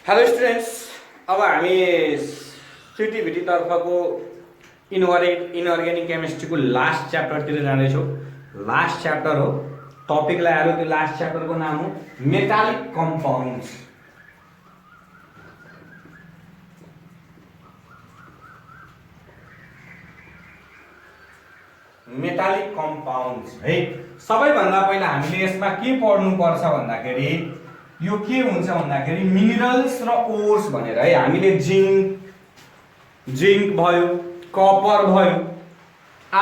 Hello students, अब हामी सिटिभिटी तर्फको इनअर्ग्यानिक केमिस्ट्रीको लास्ट च्याप्टरतिर जाँदैछौँ। लास्ट च्याप्टर हो, टपिकलाई आएर त्यो लास्ट च्याप्टरको नाम हो मेटालिक कम्पाउन्ड्स। मेटालिक कम्पाउन्ड्स है। सबैभन्दा पहिला हामीले यसमा के पढ्नुपर्छ भन्दाखेरि यो के हुन्छ भन्दाखेरि मिनरल्स र ओर्स भनेर है। हामीले जिंक भयो, कपर भयो,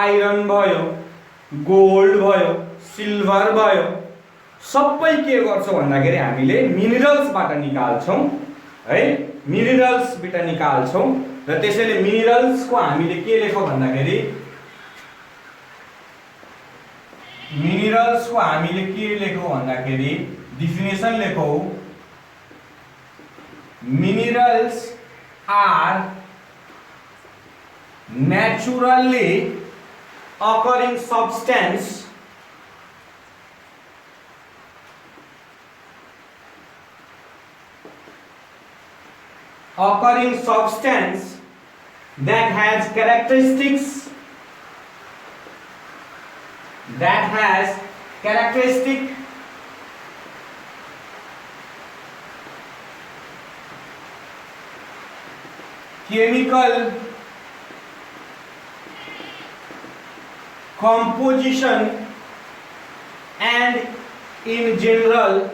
आइरन भयो, गोल्ड भयो, सिल्भर भयो, सबै के गर्छौं भन्दाखेरि हामीले मिनरल्सबाट निकाल्छौं है। मिनरल्सबाट निकाल्छौं र त्यसैले मिनरल्सको हामीले के लेखौं भन्दाखेरि मिनरल्स को हामीले के लेखौं भन्दाखेरि डिफिनेसन लेखौं, minerals are naturally occurring substance that has characteristic chemical composition and in general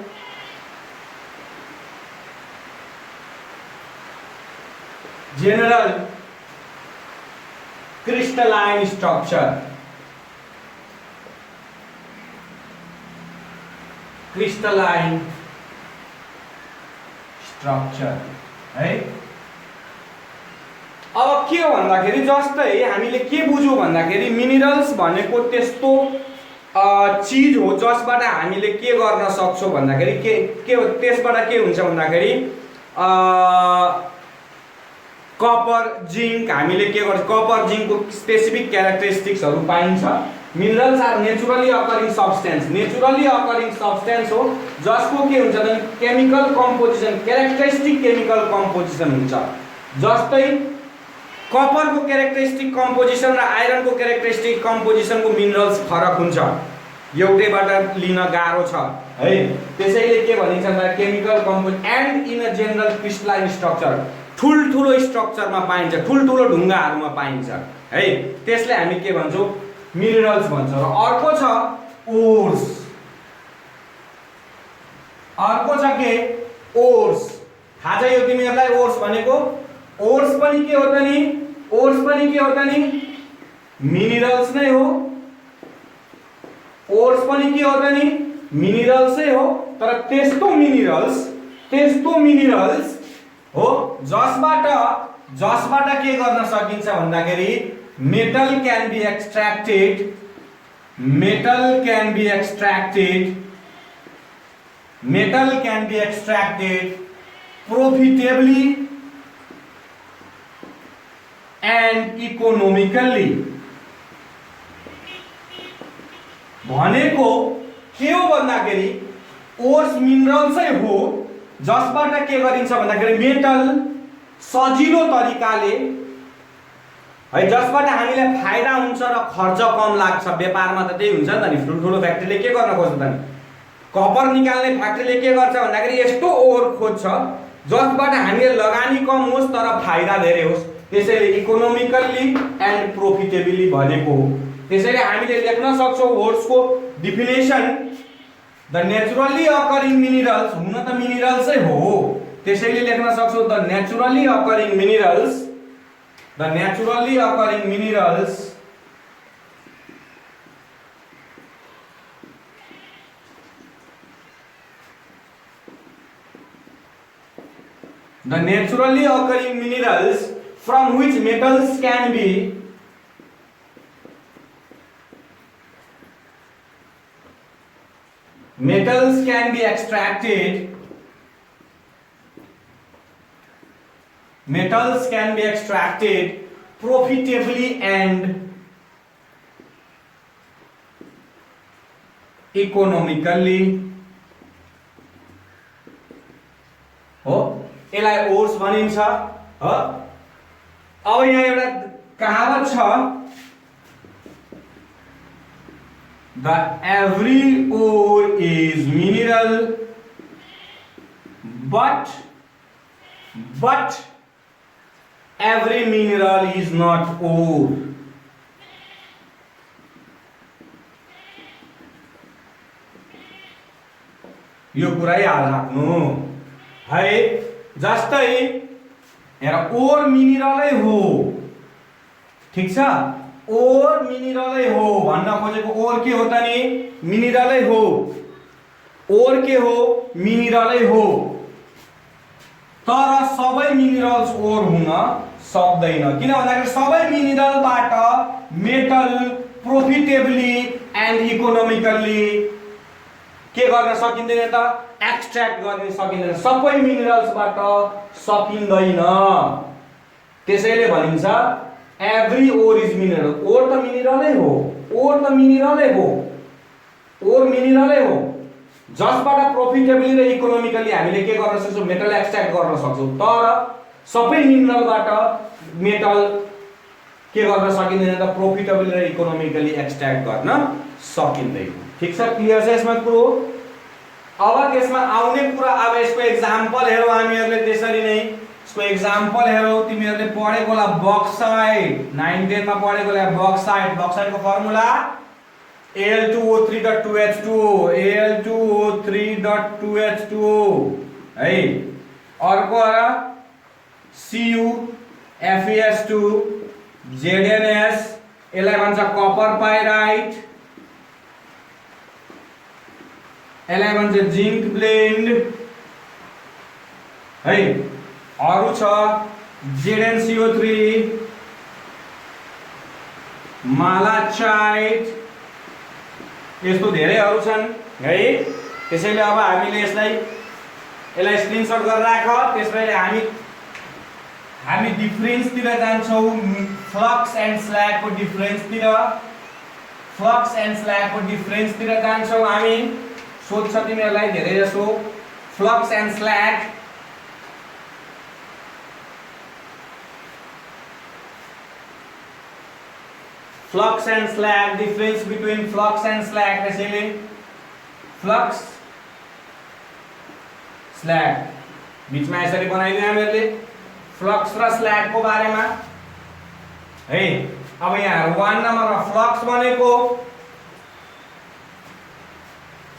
crystalline structure है। अब के हो भन्दाखेरि जस्तै हामीले के बुझ्यौं भन्दाखेरि मिनरल्स भनेको त्यस्तो चीज हो जसबाट हामीले के गर्न सक्छौं भन्दाखेरि के त्यसबाट के हुन्छ भन्दाखेरि कपर, जिंक हामीले के गर्छ, कपर जिंकको स्पेसिफिक क्यारेक्टरिस्टिक्सहरु पाइन्छ। Minerals are naturally occurring substance हो जसको के हुन्छ भने chemical composition, characteristic chemical composition हुन्छ। जस्तै कपर को क्यारेक्टरिस्टिक कम्पोजिसन र आइरन को क्यारेक्टरिस्टिक कम्पोजिसन को मिनरल्स फरक हुन्छ, एउटैबाट लिन गाह्रो छ है। त्यसैले के भनिन्छ भन्दा chemical compose and in a general crystalline structure, ठुलठुलो स्ट्रक्चरमा पाइन्छ, ठुलठुलो ढुङ्गाहरुमा पाइन्छ है। त्यसले हामी के भन्छौं, मिनरल्स भन्छौं। र अर्को छ ओर्स, अर्को छ के ओर्स। थाहा छ यो तिमीहरुलाई ओर्स भनेको? ओर्स पनि के हो त नि, ओर्स पनि के हो त नि, मिनरल्स नै हो। ओर्स पनि के हो त नि, मिनरल्सै हो, तर त्यस्तो मिनरल्स हो जसबाट के गर्न सकिन्छ भन्दाखेरि metal can be extracted profitably and economically। भनेको के हो भन्दाखेरि ओर्स मिनरल्सै हो जसबाट के गरिन्छ भन्दाखेरि मेटल सजिलो तरिकाले है, जसबाट हामीलाई फाइदा हुन्छ र खर्च कम लाग्छ। व्यापारमा त त्यही हुन्छ नि त नि। ठुलठुलो फ्याक्ट्रीले के गर्न खोज्छ त नि, कपर निकाल्ने फ्याक्ट्रीले के गर्छ भन्दाखेरि यस्तो ओर खोज्छ जसबाट हामीले लगानी कम होस् तर फाइदा धेरै होस्। त्यसैले इकोनोमिकली एन्ड प्रोफिटेबली भनेको हो। त्यसैले हामीले लेख्न सक्छौं ओर्सको definition, the naturally occurring minerals, हुन त मिनरल्सै हो, त्यसैले लेख्न सक्छौं the naturally occurring minerals from which metals can be extracted profitably and economically हो। यसलाई ओर्स भनिन्छ हो। अब यहाँ एउटा कहावत छ, the every ore is mineral but every mineral is not ore. यो कुरा याद राख्नु है। जस्तै हेर ओर मिनरलै हो, ठीक छ, ओर मिनरलै हो भन्न खोजेको ओर के हो त नि, मिनरलै हो। ओर के हो, मिनरलै हो। तर सबै मिनरल्स ओर हुन सक्दैन, किन भन्दाखेरि सबै मिनरलबाट मेटल प्रोफिटेबली एन्ड इकोनोमिकली के गर्न सकिँदैन त, एक्सट्र्याक्ट गर्न सकिँदैन। सबै मिनरल्सबाट सकिँदैन, त्यसैले भनिन्छ एभ्री ओर इज मिनरल। ओर त मिनरलै हो, ओर त मिनरलै हो, ओर मिनरलै हो, जसबाट प्रोफिटेबली र इकोनोमिकली हामीले के गर्न सक्छौँ, मेटल एक्सट्र्याक्ट गर्न सक्छौँ। तर सबै मिनरलबाट मेटल के गर्न सकिँदैन त, प्रोफिटेबली र इकोनोमिकली एक्सट्र्याक्ट गर्न सकिँदैन। ठीक छ, क्लियर छ यसमा कुरो। अब त्यसमा आउने कुरा, अब यसको एक्जाम्पल हेरौँ हामीहरूले त्यसरी नै। यसको एक्जाम्पल हेरौँ, तिमीहरूले पढेको होला बक्साइट, 9 10 मा पढेको होला बक्साइट। बक्साइटको फर्मुला Al2O3.2H2O, Al2O3.2H2O है। अर्को CuFeS2, ZnS, यसलाई भन्छ कपर पाइराइट, यसलाई भन्छ जिंक ब्लेन्ड है। अरु छ ZnCO3, मालाचाइट, यस्तो धेरै अरु छन् है। त्यसैले अब हामीले यसलाई स्क्रिनशट गरेर राख। त्यसैले हामी डिफरेन्सतिर जान्छौँ, फ्लक्स एन्ड स्ल्यागको डिफरेन्सतिर, फ्लक्स एन्ड स्ल्यागको डिफरेन्सतिर जान्छौँ हामी। सोध्छ तिमीहरूलाई धेरै जसो flux and स्ल्याग, flux and slag, difference between flux and slag। त्यसैले फ्लक्स स्ल्याग बीचमा यसरी बनाइदियो हामीहरूले फ्लक्स र स्ल्यागको बारेमा है। अब यहाँ 1 नम्बरमा फ्लक्स भनेको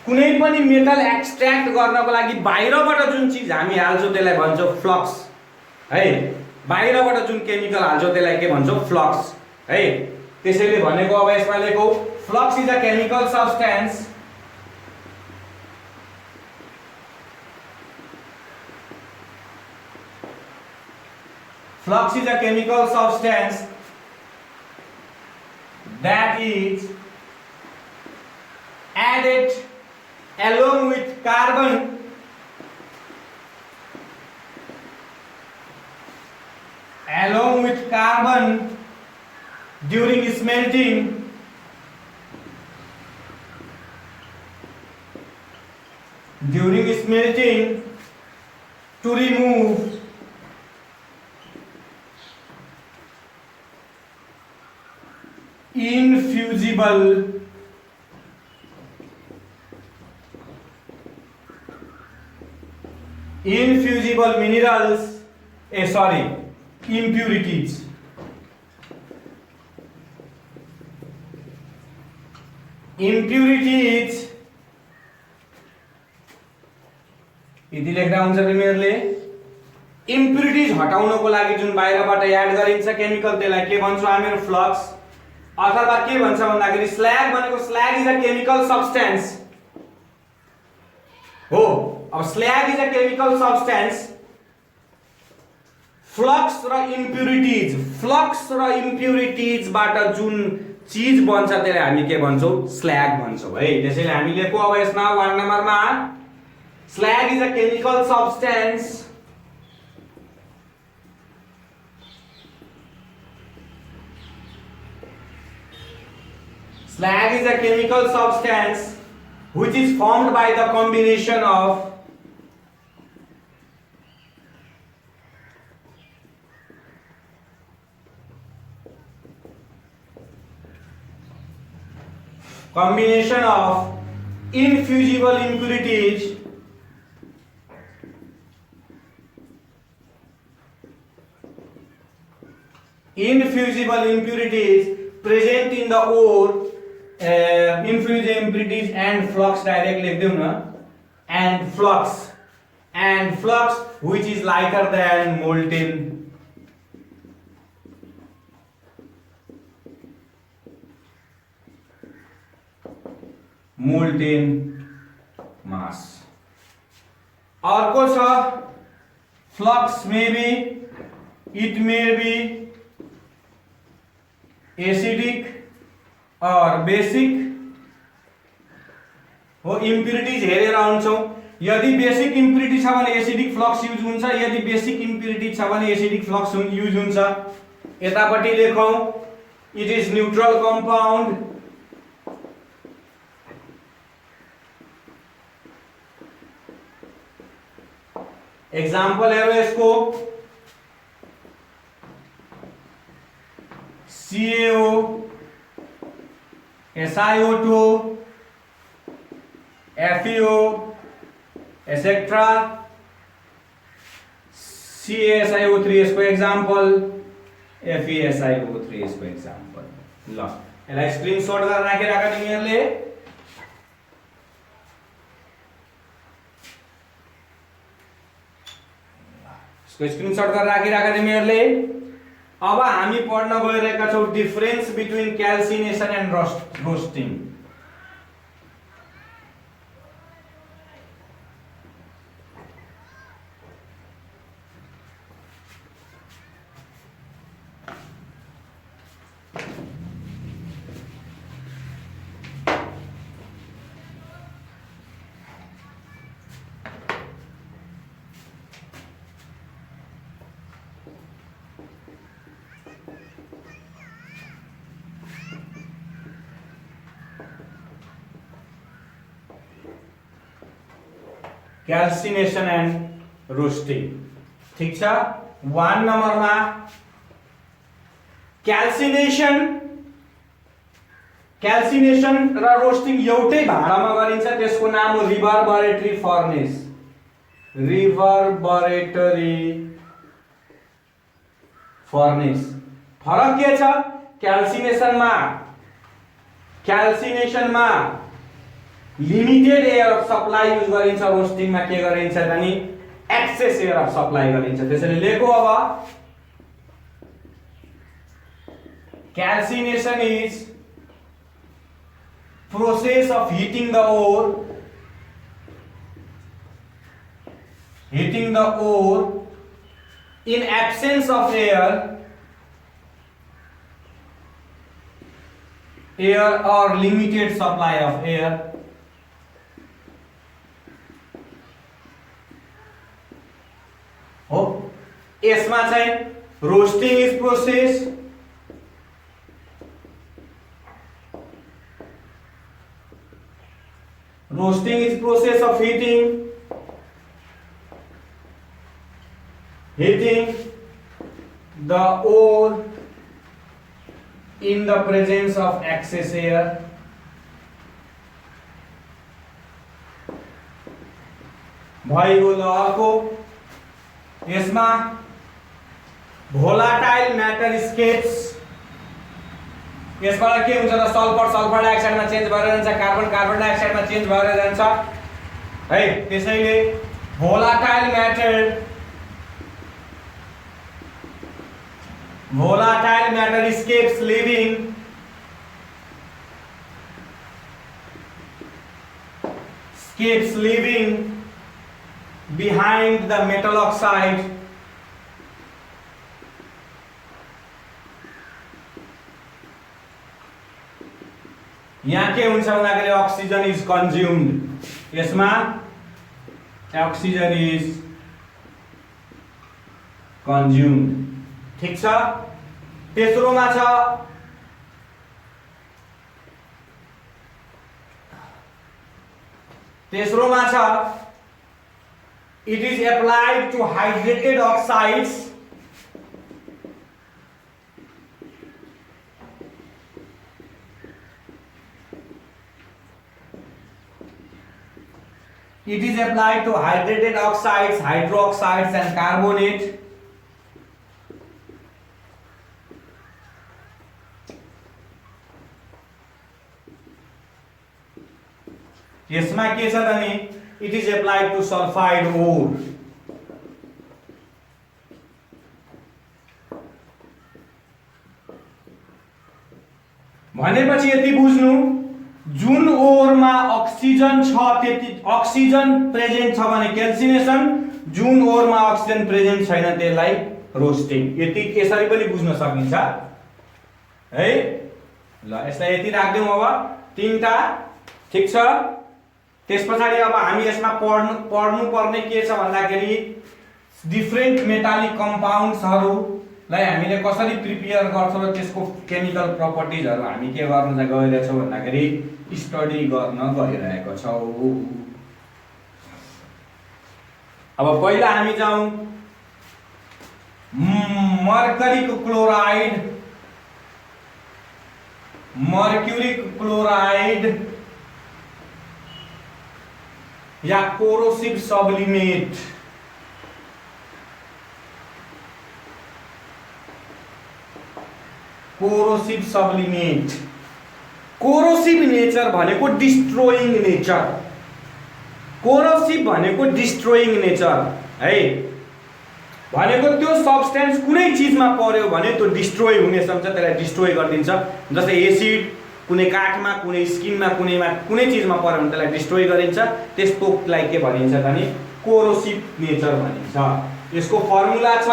कुनै पनि मेटल एक्सट्र्याक्ट गर्नको लागि बाहिरबाट जुन चीज हामी हाल्छौँ त्यसलाई भन्छौँ फ्लक्स है। बाहिरबाट जुन केमिकल हाल्छौँ त्यसलाई के भन्छौँ, फ्लक्स है। त्यसैले भनेको अब यसमा लेखौ, flux is a chemical substance flux is a chemical substance that is added along with carbon during smelting to remove infusible minerals, impurities। यदि लेख्दा हुन्छ तिमीहरूले इम्प्युरिटिज हटाउनको लागि जुन बाहिरबाट एड गरिन्छ केमिकल त्यसलाई के भन्छौँ हामीहरू, फ्लक्स। अथवा के भन्छ भन्दाखेरि स्ल्याग भनेको, स्ल्याग इज अ केमिकल सब्स्टेन्स हो। अब स्ल्याग is a chemical substance, flux र इम्प्युरिटिजबाट जुन चीज बन्छ त्यसलाई हामी के भन्छौँ, स्ल्याग भन्छौँ है। त्यसैले हामी लेखौँ अब यसमा 1 नम्बरमा, slag is a chemical substance which is formed by the combination of combination of infusible impurities present in the ore, infusible impurities and flux direct लिख दूँ ना, and flux which is lighter than molten mass. अर्को छ flux may be, it may be acidic or basic हो. Impurities हेरेर आउँछौं. यदि basic impurity छ भने एसिडिक फ्लक्स युज हुन्छ, यदि बेसिक इम्प्युरिटी छ भने एसिडिक फ्लक्स युज हुन्छ. यतापट्टि लेखौं, it is neutral compound. Example हेरौँ यसको, CaO, SiO2, FeO, etc. CaSiO3 यसको एग्जाम्पल, FeSiO3 यसको एग्जाम्पल. ल यसलाई स्क्रिनशट गरेर राखिराख तिमीहरुले. यसको स्क्रिनशट गरेर राखिराख तिमीहरुले. अब हामी पढ्न गइरहेका छौं difference between calcination and roasting. Calcination and roasting. ठीक छ. 1 नम्बरमा क्याल्सिनेसन र रोस्टिङ एउटै भाँडामा गरिन्छ. त्यसको नाम हो रिभर्बरेटरी फर्नेस. रिभर्बरेटरी फर्नेस. फरक के छ? क्याल्सिनेसनमा limited air of supply use गरिन्छ, रोस्टिङमा के गरिन्छ भने एक्सेस एयर अफ सप्लाई गरिन्छ. त्यसैले लेखो अब, calcination is process of heating the ore in absence of air or limited supply of air. हो. यसमा चाहिँ roasting is process of heating the ore in the presence of excess air. भइगयो. ल अर्को, यसमा भोलाटाइल म्याटर स्केप्स. यसबाट के हुन्छ त? सल्फर डाइअक्साइडमा चेन्ज भएर जान्छ, कार्बन डाइअक्साइडमा चेन्ज भएर जान्छ है. त्यसैले volatile matter scapes living behind the metal oxide. यहाँ के हुन्छ भन्दाखेरि अक्सिजन इज कन्ज्युम्ड. यसमा अक्सिजन इज कन्ज्युम्ड. ठीक छ. तेस्रोमा छ it is applied to hydrated oxides It is applied to hydrated oxides, hydroxides and carbonate. यसमा के छ त नि it is applied to sulfide ore. भनेपछि यति बुझ्नु जुन ओरमा अक्सिजन छ त्यति अक्सिजन प्रेजेन्ट छ भने क्याल्सिनेसन, जुन ओरमा अक्सिजन प्रेजेन्ट छैन त्यसलाई रोस्टिङ. यति यसरी पनि बुझ्न सकिन्छ है. ल यसलाई यति राख्दियौ. अब तीनटा ठीक छ. त्यसपछि अब हामी यसमा पढ्नु पर्ने के छ भन्दाखेरि डिफरेन्ट मेटालिक कम्पाउन्ड्सहरुलाई हामीले कसरी प्रिपेयर गर्छौं र त्यसको केमिकल प्रपर्टिजहरु हामी के गर्न गइरहेछौं भन्दाखेरि स्टडी गर्न गइरहेको छौं. अब पहिला हामी जाउँ मर्क्युरिक क्लोराइड या कोरोसिव सब्लिमेट. कोरोसिव नेचर भनेको डिस्ट्रोइङ नेचर. कोरोसिव भनेको डिस्ट्रोइङ नेचर है. भनेको त्यो सब्स्टेन्स कुनै चीजमा पर्यो भने त्यो डिस्ट्रोय हुने सक्छ, त्यसलाई डिस्ट्रोय गरिदिन्छ. जस्तै एसिड कुनै काठमा, कुनै स्किनमा, कुनै चीजमा पर्यो भने त्यसलाई डिस्ट्रोय गरिन्छ. त्यसकोलाई के भनिन्छ भने कोरोसिभ नेचर भनिन्छ. यसको फर्मुला छ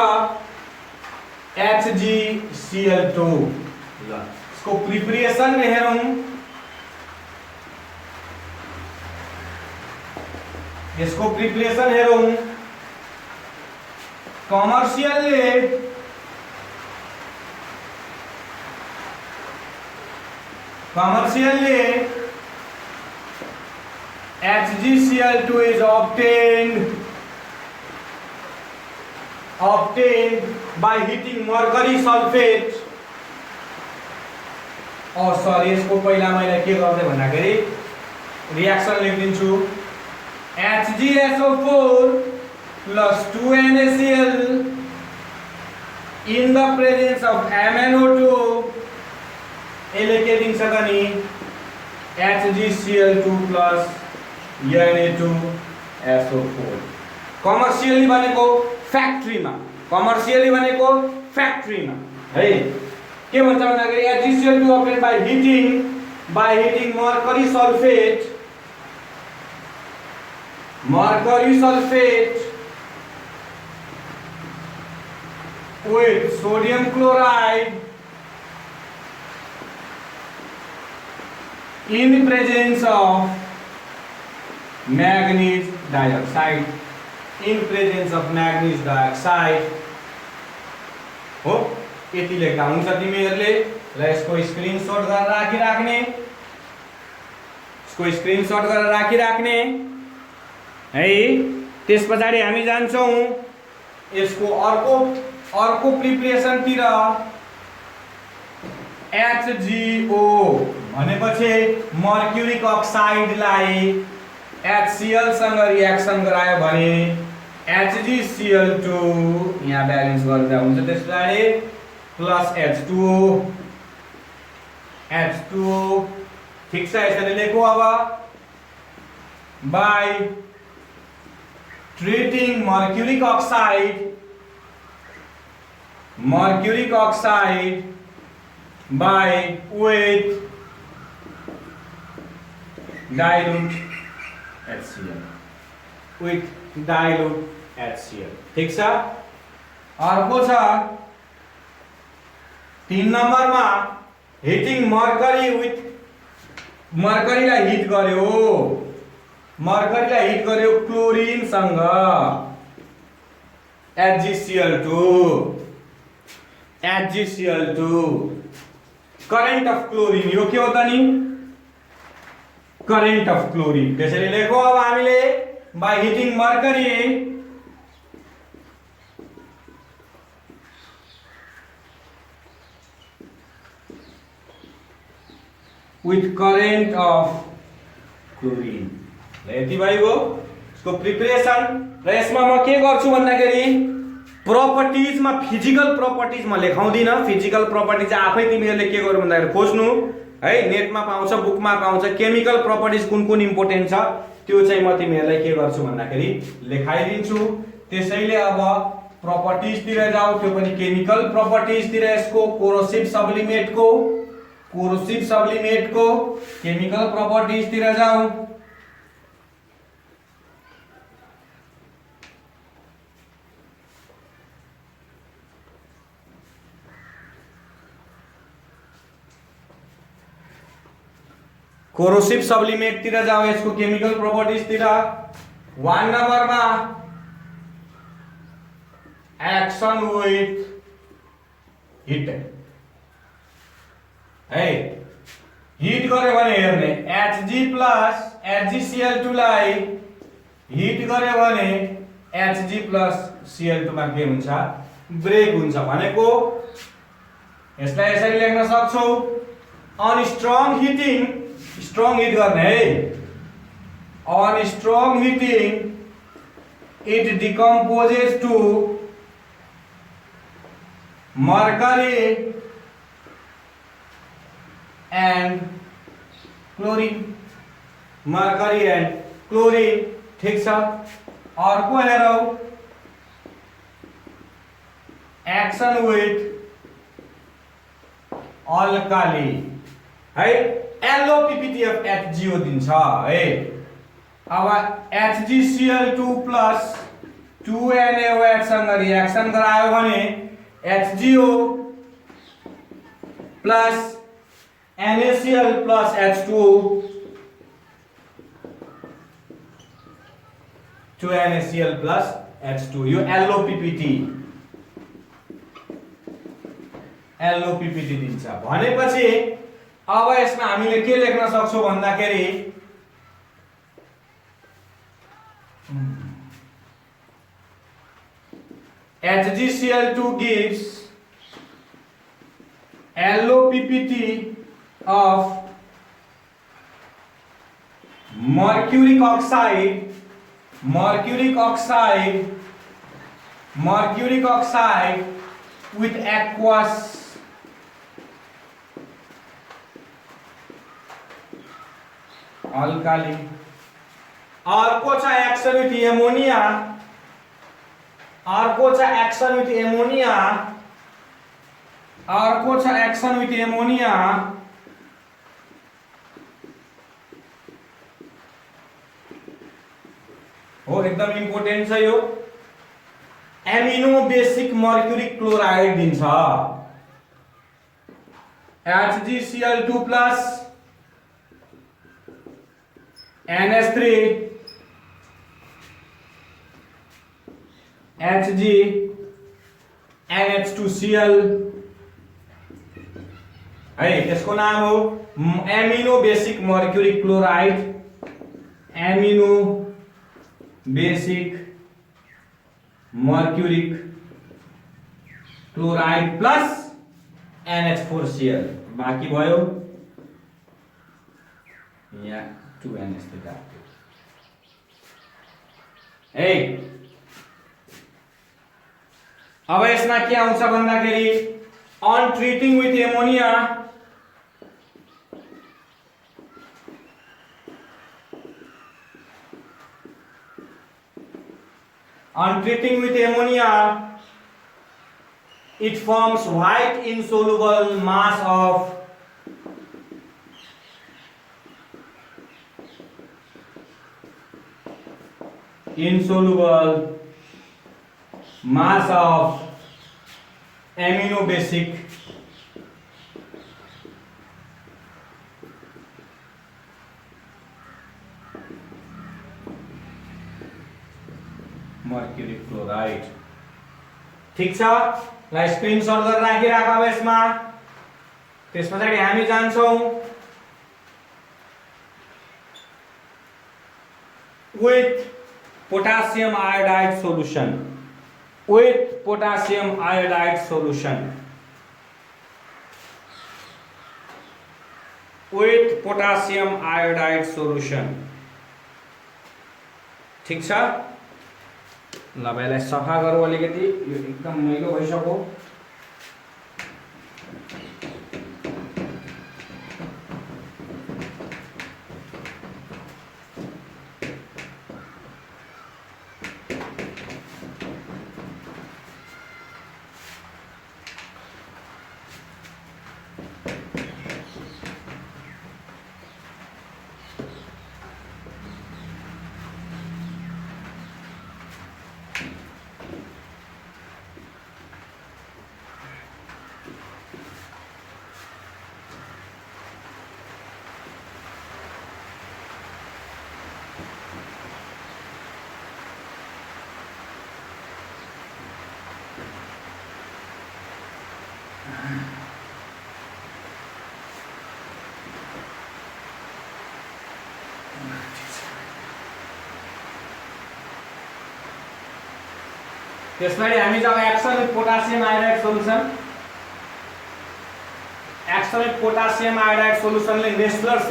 HgCl2. ल यसको प्रिपरेसन हेरौं. Commercially HgCl2 is obtained by heating mercury sulfate. यसको पहिला मैले के गर्दै भन्दाखेरि reaction लेखिदिन्छु. HgSO4 plus 2NaCl in the presence of MnO2 यसले के दिन्छ त नि HgCl2 plus Na2SO4. कमर्सियली भनेको फ्याक्ट्रीमा है. के भन्छ भन्दाखेरि HgCl2 obtained by heating mercury sulfate with sodium chloride in presence of manganese dioxide. हो यति लेख्दा हुन्छ तिमीहरुले. ल यसको स्क्रिनशट गरेर राखिराख्ने है. त्यसपछि हामी जान्छौं यसको अर्को प्रिपरेसन तिर. HgO भनेपछि मर्क्युरिक अक्साइडलाई HCl सँग रिएक्सन गरायो भने HgCl2 यहाँ ब्यालेन्स गर्दा हुन्छ. त्यसलाई प्लस H2O ठीक छ. यसरी लेखौ. अब by treating mercuric oxide with dilute HCl. ठीक छ. अर्को छ 3 नम्बरमा हिटिङ मर्करीलाई हिट गर्यो क्लोरिन सँग HgCl2 करेन्ट अफ क्लोरिन. यो के हो त नि करेन्ट अफ क्लोरिन. त्यसैले लेखौ. अब हामीले by heating mercury with current of chlorine. यति भइगयो. यसको प्रिपरेसन र यसमा म के गर्छु भन्दाखेरि प्रपर्टिजमा फिजिकल प्रपर्टिज म लेखाउँदिन। फिजिकल प्रपर्टिज चाहिँ आफै तिमीहरूले के गर्नु भन्दाखेरि खोज्नु है, नेटमा पाउँछ, बुकमा पाउँछ। केमिकल प्रपर्टिज कुन कुन इम्पोर्टेन्ट छ त्यो चाहिँ म तिमीहरूलाई के गर्छु भन्दाखेरि लेखाइदिन्छु। त्यसैले अब प्रपर्टिजतिर जाऊ, त्यो पनि केमिकल प्रपर्टिजतिर। यसको कोरोसिभ सब्लिमेटको केमिकल प्रपर्टिजतिर जाऊ। कोरोसिभ सब्लिमेटतिर जाऊ, यसको केमिकल प्रपर्टिजतिर। 1 नम्बरमा एक्सन विथ हिट है, हिट गर्यो भने हेर्ने Hg प्लस HgCl2 लाई हिट गर्यो भने Hg प्लस Cl2 मा के हुन्छ, ब्रेक हुन्छ भनेको। यसलाई यसरी लेख्न सक्छौ, on strong heating, strong heat गर्ने है, on strong heating it decomposes to mercury and chlorine, mercury and chlorine। ठीक छ। अर्को हेरौ, एक्सन विथ अल्काली है, LOPPTF HGO दिन्छ है। अब HgCl2 प्लस 2NaOH सँग रिएक्सन गरायो भने HGO plus NaCl plus H2O, 2NaCl plus H2, यो LOPPT दिन्छ भनेपछि अब यसमा हामीले के लेख्न सक्छौं भन्दाखेरि HgCl2 gives LOPPT of mercuric oxide with aqueous alkali। अर्को छ एक्सन विथ एमोनिया, अर्को छ एक्सन विथ एमोनिया, अर्को छ एक्सन विथ एमोनिया। हो एकदम इम्पोर्टेन्ट छ यो। एमिनो बेसिक मर्क्युरिक क्लोराइड दिन्छ, HgCl2 plus NH3 Hg NH2Cl है, यसको नाम हो amino basic mercuric chloride, amino basic mercuric chloride plus NH4Cl। बाकी भयो यहाँ 2NH3 है। अब यसमा के आउँछ भन्दाखेरि on treating with ammonia, on treating with ammonia it forms white insoluble mass of amino basic mercury chloride। ठीक छ, ला स्क्रिनशट गरेर राखिराख। अब यसमा त्यसपछि हामी जान्छौं with potassium iodide solution, with potassium iodide solution, with potassium iodide solution। ठीक छ। ल अब यसलाई सफा गरौँ अलिकति, यो एकदम मैलो भइसक्यो। त्यसलाई हामी जब action with potassium iodide solution, action with potassium iodide सोल्युसनले नेस्लर्स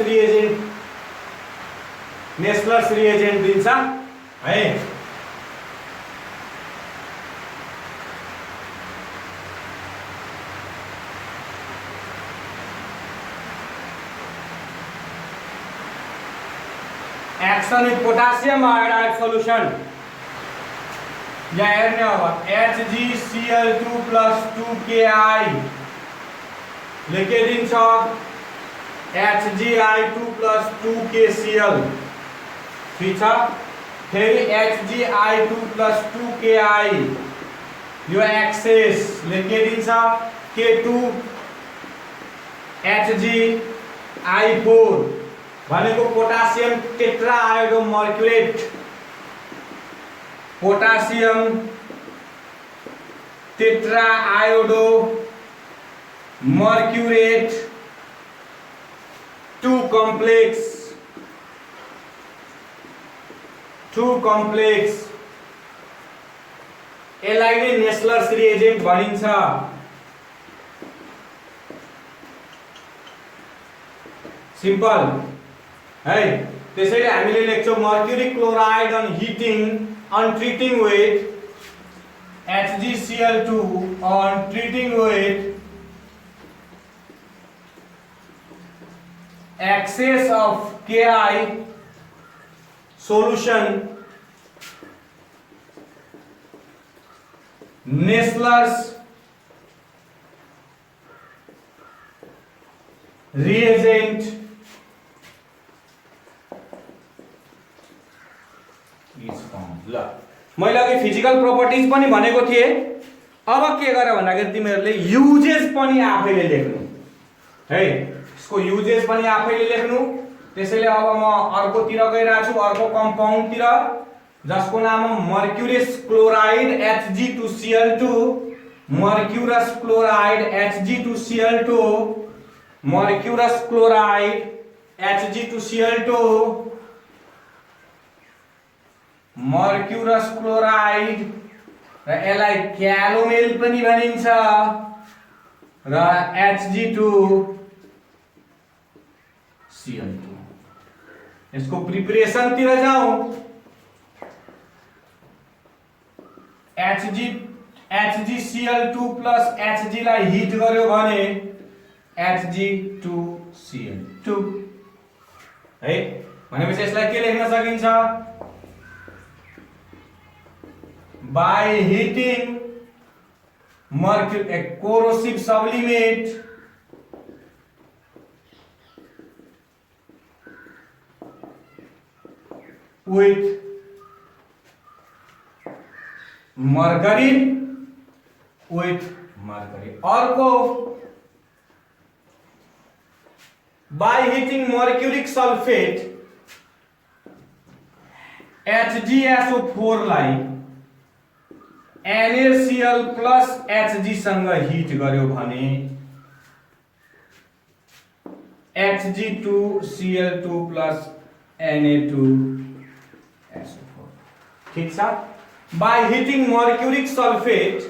रिएजेन्ट दिन्छ है। Action with potassium iodide solution या हेर्ने अब HgCl2 + 2Ki ले के दिन्छ HgI2 + 2KCl, ठीक छ। फेरि HgI2 + 2Ki यो एक्सेस ले के दिन्छ K2 HgI4 भनेको पोटासियम टेट्राआयोडोमर्क्युरेट, पोटासियम टेट्राआयोडोमर्क्युरेट 2 कम्प्लेक्स यसलाई नै नेस्लर्स रिएजेन्ट भनिन्छ। सिम्पल है। त्यसैले हामीले लेख्छौं mercuric chloride on heating on treating with HgCl2 on treating with excess of Ki solution, Nessler's reagent ल मैले अघि फिजिकल प्रोपर्टिज पनि भनेको थिएँ। अब के गरे भन्दाखेरि तिमीहरूले युजेस पनि आफैले लेख्नु है, यसको युजेस पनि आफैले लेख्नु। त्यसैले अब म अर्कोतिर गइरहेको छु, अर्को कम्पाउन्डतिर जसको नाम हो mercurous chloride Hg2Cl2, mercurous chloride Hg2Cl2, mercurous chloride Hg2Cl2, mercurous chloride र यसलाई क्यालोमेल पनि भनिन्छ र Hg2Cl2। यसको प्रिपरेसन तिर जाउँ। HgCl2 + Hg लाई हिट गर्यो भने Hg2Cl2 है। भनेपछि यसलाई के लेख्न सकिन्छ by heating mercury corrosive sublimate with margarine अर्को by heating mercuric sulfate HgSO4 लाई NaCl + Hg सँग हिट गर्यो भने Hg2Cl2 + Na2SO4, ठीक छ। by heating mercuric sulfate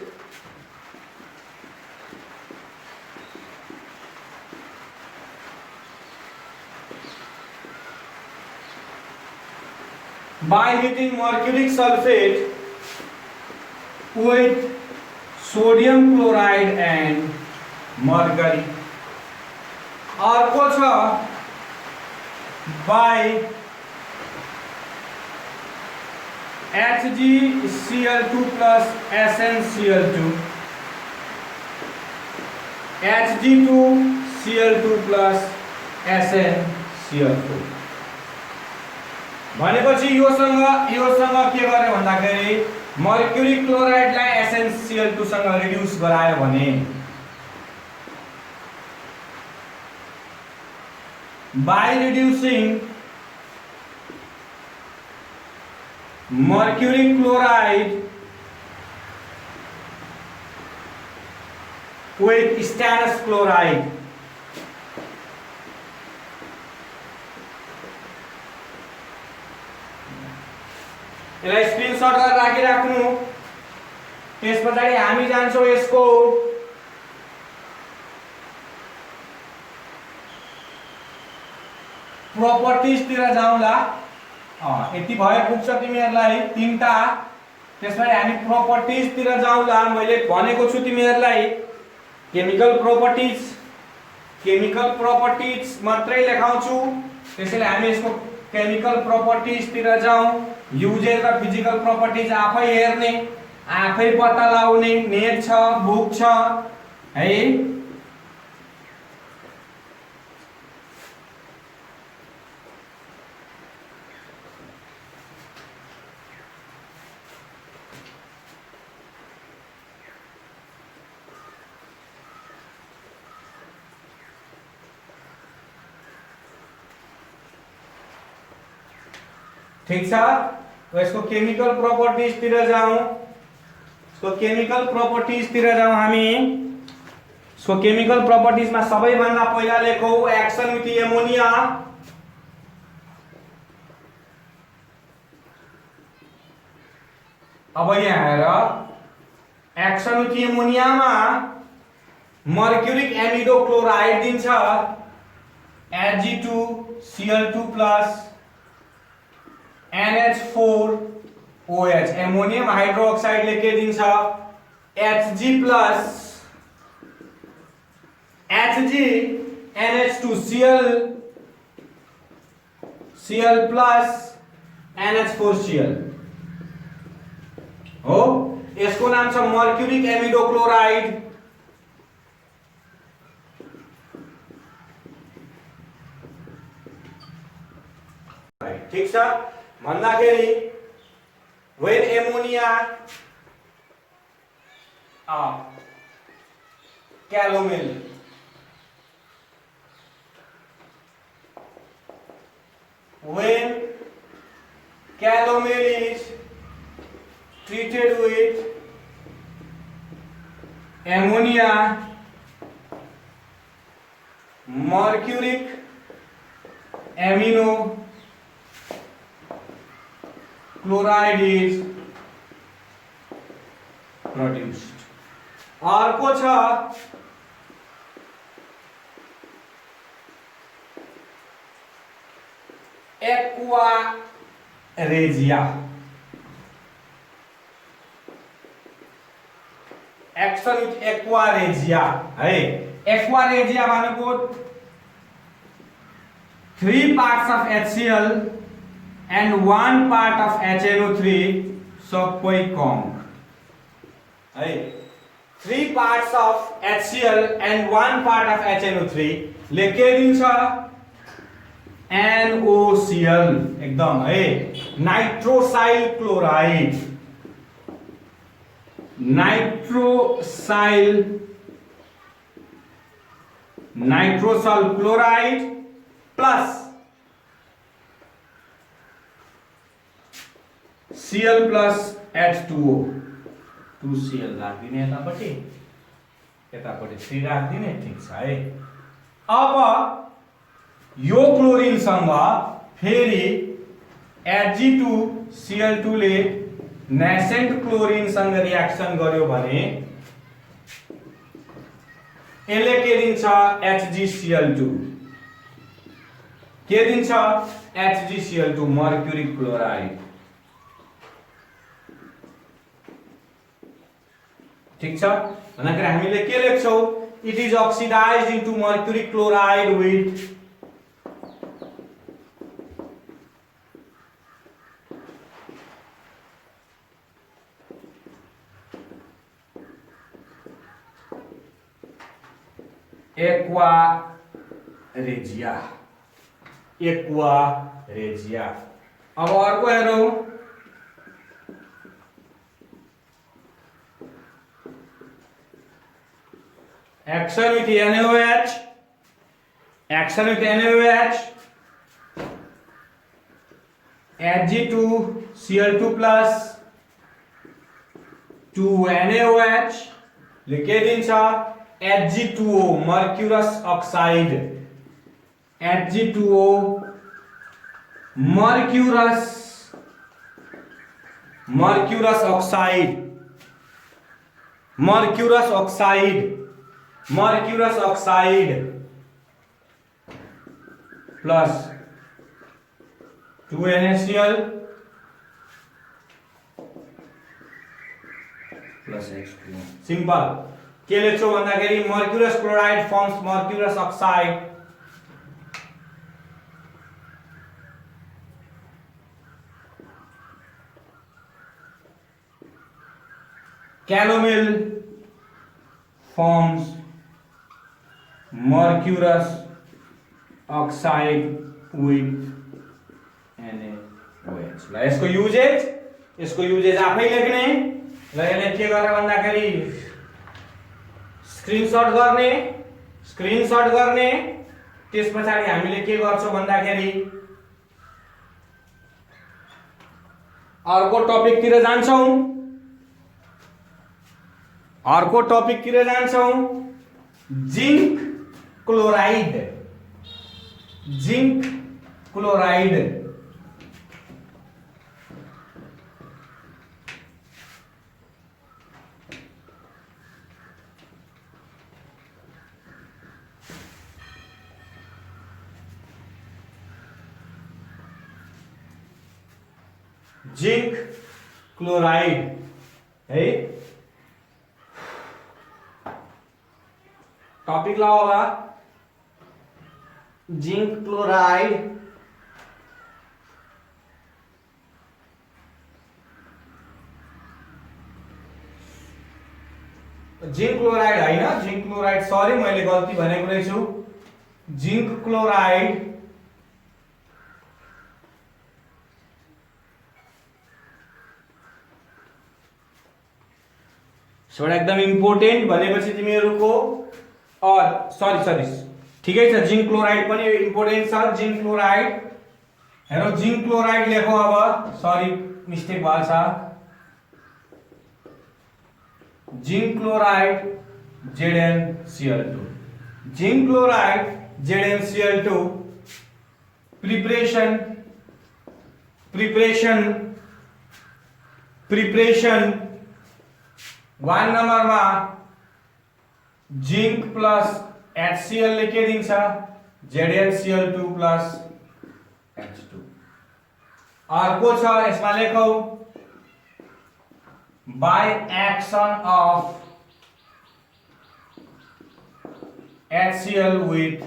by heating mercuric sulfate with sodium chloride and mercury. अर्को छ by HgCl2 plus SnCl2, Hg2Cl2 plus SnCl2. भनेपछि योसँग के गर्यो भन्दाखेरि मर्क्युरिक क्लोराइडलाई SnCl2 सँग रिड्युस गरायो भने by reducing mercury chloride with stannous chloride, यसलाई स्क्रिनशट गरेर राखिराख्नु। त्यसपछि हामी जान्छौँ यसको प्रोपर्टिज तिर जाउँला। यति भए पुग्छ तिमीहरूलाई तीनटा। त्यसपछि हामी प्रोपर्टिज तिर जाउँला। मैले भनेको छु तिमीहरूलाई केमिकल प्रोपर्टिज मात्रै लेखाउँछु। त्यसैले हामी यसको केमिकल प्रोपर्टिज तिर जाउँ। युजेस र फिजिकल प्रोपर्टिज आफै हेर्ने, आफै पत्ता लगाउने, नेट छ, बुक छ है। ठीक छ, तो यसको केमिकल प्रॉपर्टीज तिर जाऊं। इसको केमिकल प्रॉपर्टीज तिर जाऊं हामी। इसको केमिकल प्रॉपर्टीज में सबैभन्दा पहिला लेखौ एक्सन विथ एमोनिया। अब यहाँ हेर, एक्सन विथ एमोनिया में मर्क्युरिक एमिडो क्लोराइड दिन्छ Hg2Cl2 plus NH4OH। Ammonium hydroxide लेके दिन्छ Hg plus Hg NH2Cl Cl plus NH4Cl हो। यसको नाम छ मर्क्युरिक एमिडो क्लोराइड। ठीक छ, भन्दाखेरि when ammonia calomel when calomel is treated with ammonia, mercuric amino chloride is produced। अर्को छ aqua regia. Action with aqua regia है। एक्वा रेजिया भनेको 3 parts of HCl and 1 part of HNO3 सबै कम है। 3 parts of HCl and 1 part of HNO3 लेके दिन्छ NOCl एकदम है। Nitrosyl chloride, nitrosyl chloride plus Cl plus H2O 2Cl राखिदिने यतापट्टि, यतापट्टि 3 राखिदिने। ठीक छ है। अब यो क्लोरिन सँग फेरि Hg2Cl2 ले नेसेंट क्लोरिन सँग रिएक्सन गर्यो भने यसले के दिन्छ HgCl2 के दिन्छ HgCl2 मर्क्युरिक क्लोराइड। ठीक छ भन्दाखेरि हामीले के लेख्छौं it is oxidised into mercury chloride with aqua regia अब अर्को हेरौं action with NaOH Hg2Cl2 plus 2NaOH लेखे दिन्छ Hg2O mercurous oxide Hg2O mercurous oxide plus 2NaCl plus H2O simple के लेख्छौ भन्दाखेरि mercurous chloride forms mercurous oxide calomel forms mercurous oxide with NaOH ल यसको usages आफै लेख्ने ल यसले के गरे भन्दाखेरि स्क्रिनशट गर्ने त्यसपछि हामीले के गर्छौं भन्दाखेरि अर्को टपिकतिर जान्छौं जिंक क्लोराइड जिंक क्लोराइड है टॉपिक ला होगा जिंक क्लोराइड हैन जिंक क्लोराइड सरी मैले गल्ती भनेको रहेछु जिंक क्लोराइड एउटा एकदम इम्पोर्टेन्ट भनेपछि तिमीहरुको सरी ठिकै छ जिंक क्लोराइड पनि इम्पोर्टेन्ट छ जिंक क्लोराइड हेरो जिंक क्लोराइड लेखौ अब सरी मिस्टेक भएको छ जिंक क्लोराइड ZnCl2 प्रिपरेशन 1 नम्बरमा जिंक प्लस HCl लेखे दिन्छ ZnCl2 प्लस H2 अर्को छ यसमा लेखौ by action of HCl with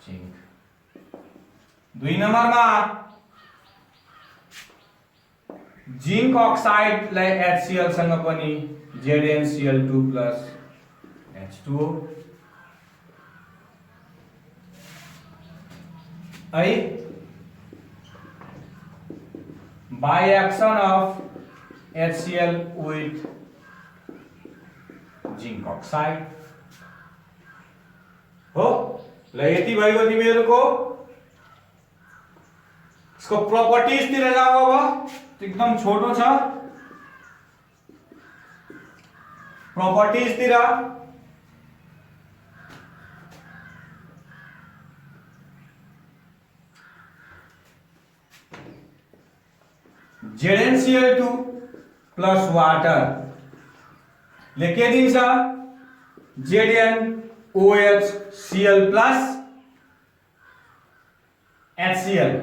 zinc 2 नम्बरमा जिंक ऑक्साइड लाई HCl सँग पनि ZnCl2 plus H2O है by action of HCl with zinc oxide हो ल यति भयो तिमीहरुको इसको प्रॉपर्टीज तिर जाऊ अब एकदम छोटो छ प्रॉपर्टीज तिर ZnCl2 plus water लेखे दिन्छ ZnOHCl plus HCl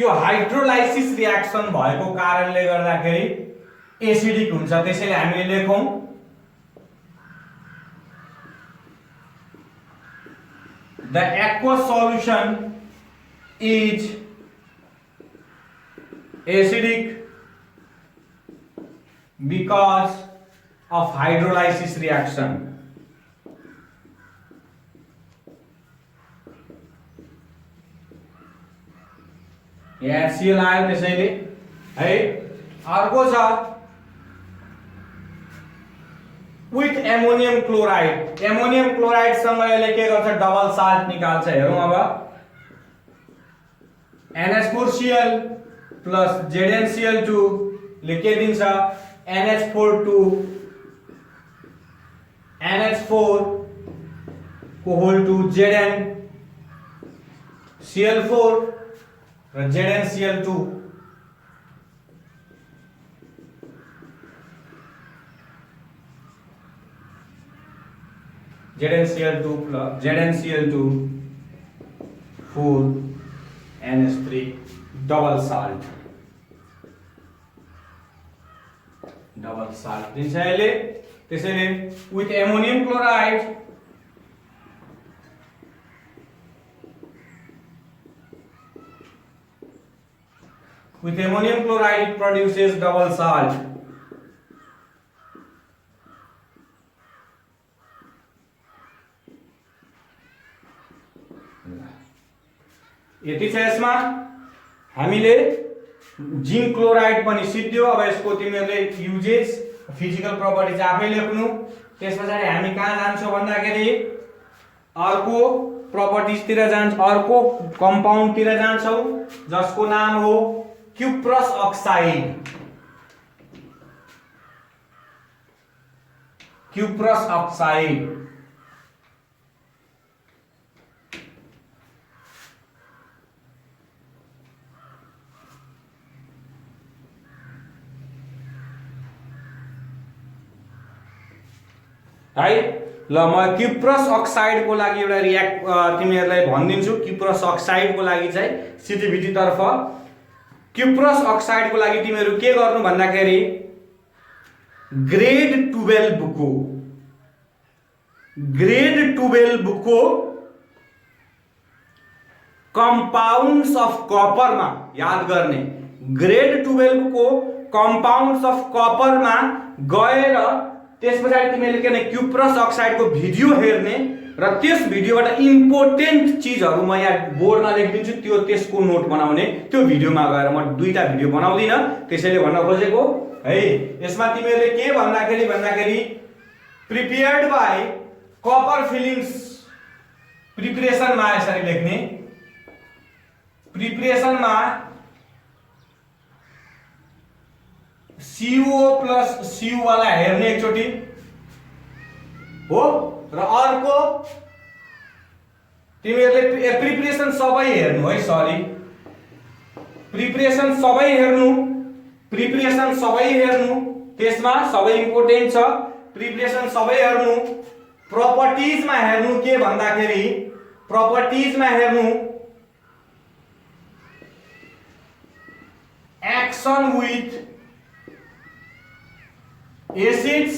यो हाइड्रोलाइसिस रियाक्सन भएको कारणले गर्दाखेरि एसिडिक हुन्छ। त्यसैले हामीले लेखौं the aqueous solution is acidic because of hydrolysis reaction। यहाँ HCl आयो त्यसैले है। अर्को छ with ammonium chloride. Ammonium chloride सँग यसले के गर्छ डबल साल्ट निकाल्छ। हेरौं अब NH4Cl प्लस ZnCl2 ले के दिन्छ NH4 NH4 को होल टु ZnCl4 र ZnCl2। ZnCl2 plus ZnCl2 4 NH3 double salt दिन्छ यसले। त्यसैले with ammonium chloride it produces double salt। यति छ यसमा। हामीले जिंक क्लोराइड पनि सिद्धियो। अब यसको तिमीहरूले युजेस फिजिकल प्रपर्टिज आफै लेख्नु। त्यसपछि हामी कहाँ जान्छौँ भन्दाखेरि अर्को प्रपर्टिज तिर जान्छ, अर्को कम्पाउन्ड तिर जान्छौँ जसको नाम हो क्युप्रस अक्साइड। क्युप्रस अक्साइड है। ल म क्युप्रस अक्साइड को लागि एउटा तिमीहरूलाई भनिदिन्छु। क्युप्रस अक्साइड को लागि चाहिँ सिटिभिटी तर्फ क्युप्रस अक्साइड को लागि तिमीहरू के गर्नु भन्दाखेरि ग्रेड 12 को कम्पाउन्ड्स अफ कपर मा याद गर्ने। ग्रेड 12 को कम्पाउन्ड्स अफ कपर मा गएर त्यसपछि तिमीले के क्युप्रस अक्साइड को भिडियो हेर्ने र त्यस भिडियोबाट इम्पोर्टेन्ट चीजहरु म यहाँ बोर्डमा लेखिदिन्छु, त्यो त्यसको नोट बनाउने। त्यो भिडियोमा गएर म दुईटा भिडियो बनाउँदिन, त्यसैले भन्न खोजेको है। यसमा तिमीहरूले के भन्दाखेरि prepared by copper filings preparation मा यसरी लेख्ने। प्रिपरेसन मा CO प्लस CU वाला हेर्ने एकचोटी हो र अर्को तिमीहरूले प्रिपरेसन सबै हेर्नु है। सरी, प्रिपरेसन सबै हेर्नु। त्यसमा सबै इम्पोर्टेन्ट छ। प्रिपरेसन सबै हेर्नु। प्रपर्टिज मा हेर्नु के भन्दाखेरि प्रपर्टिज मा हेर्नु action with acids,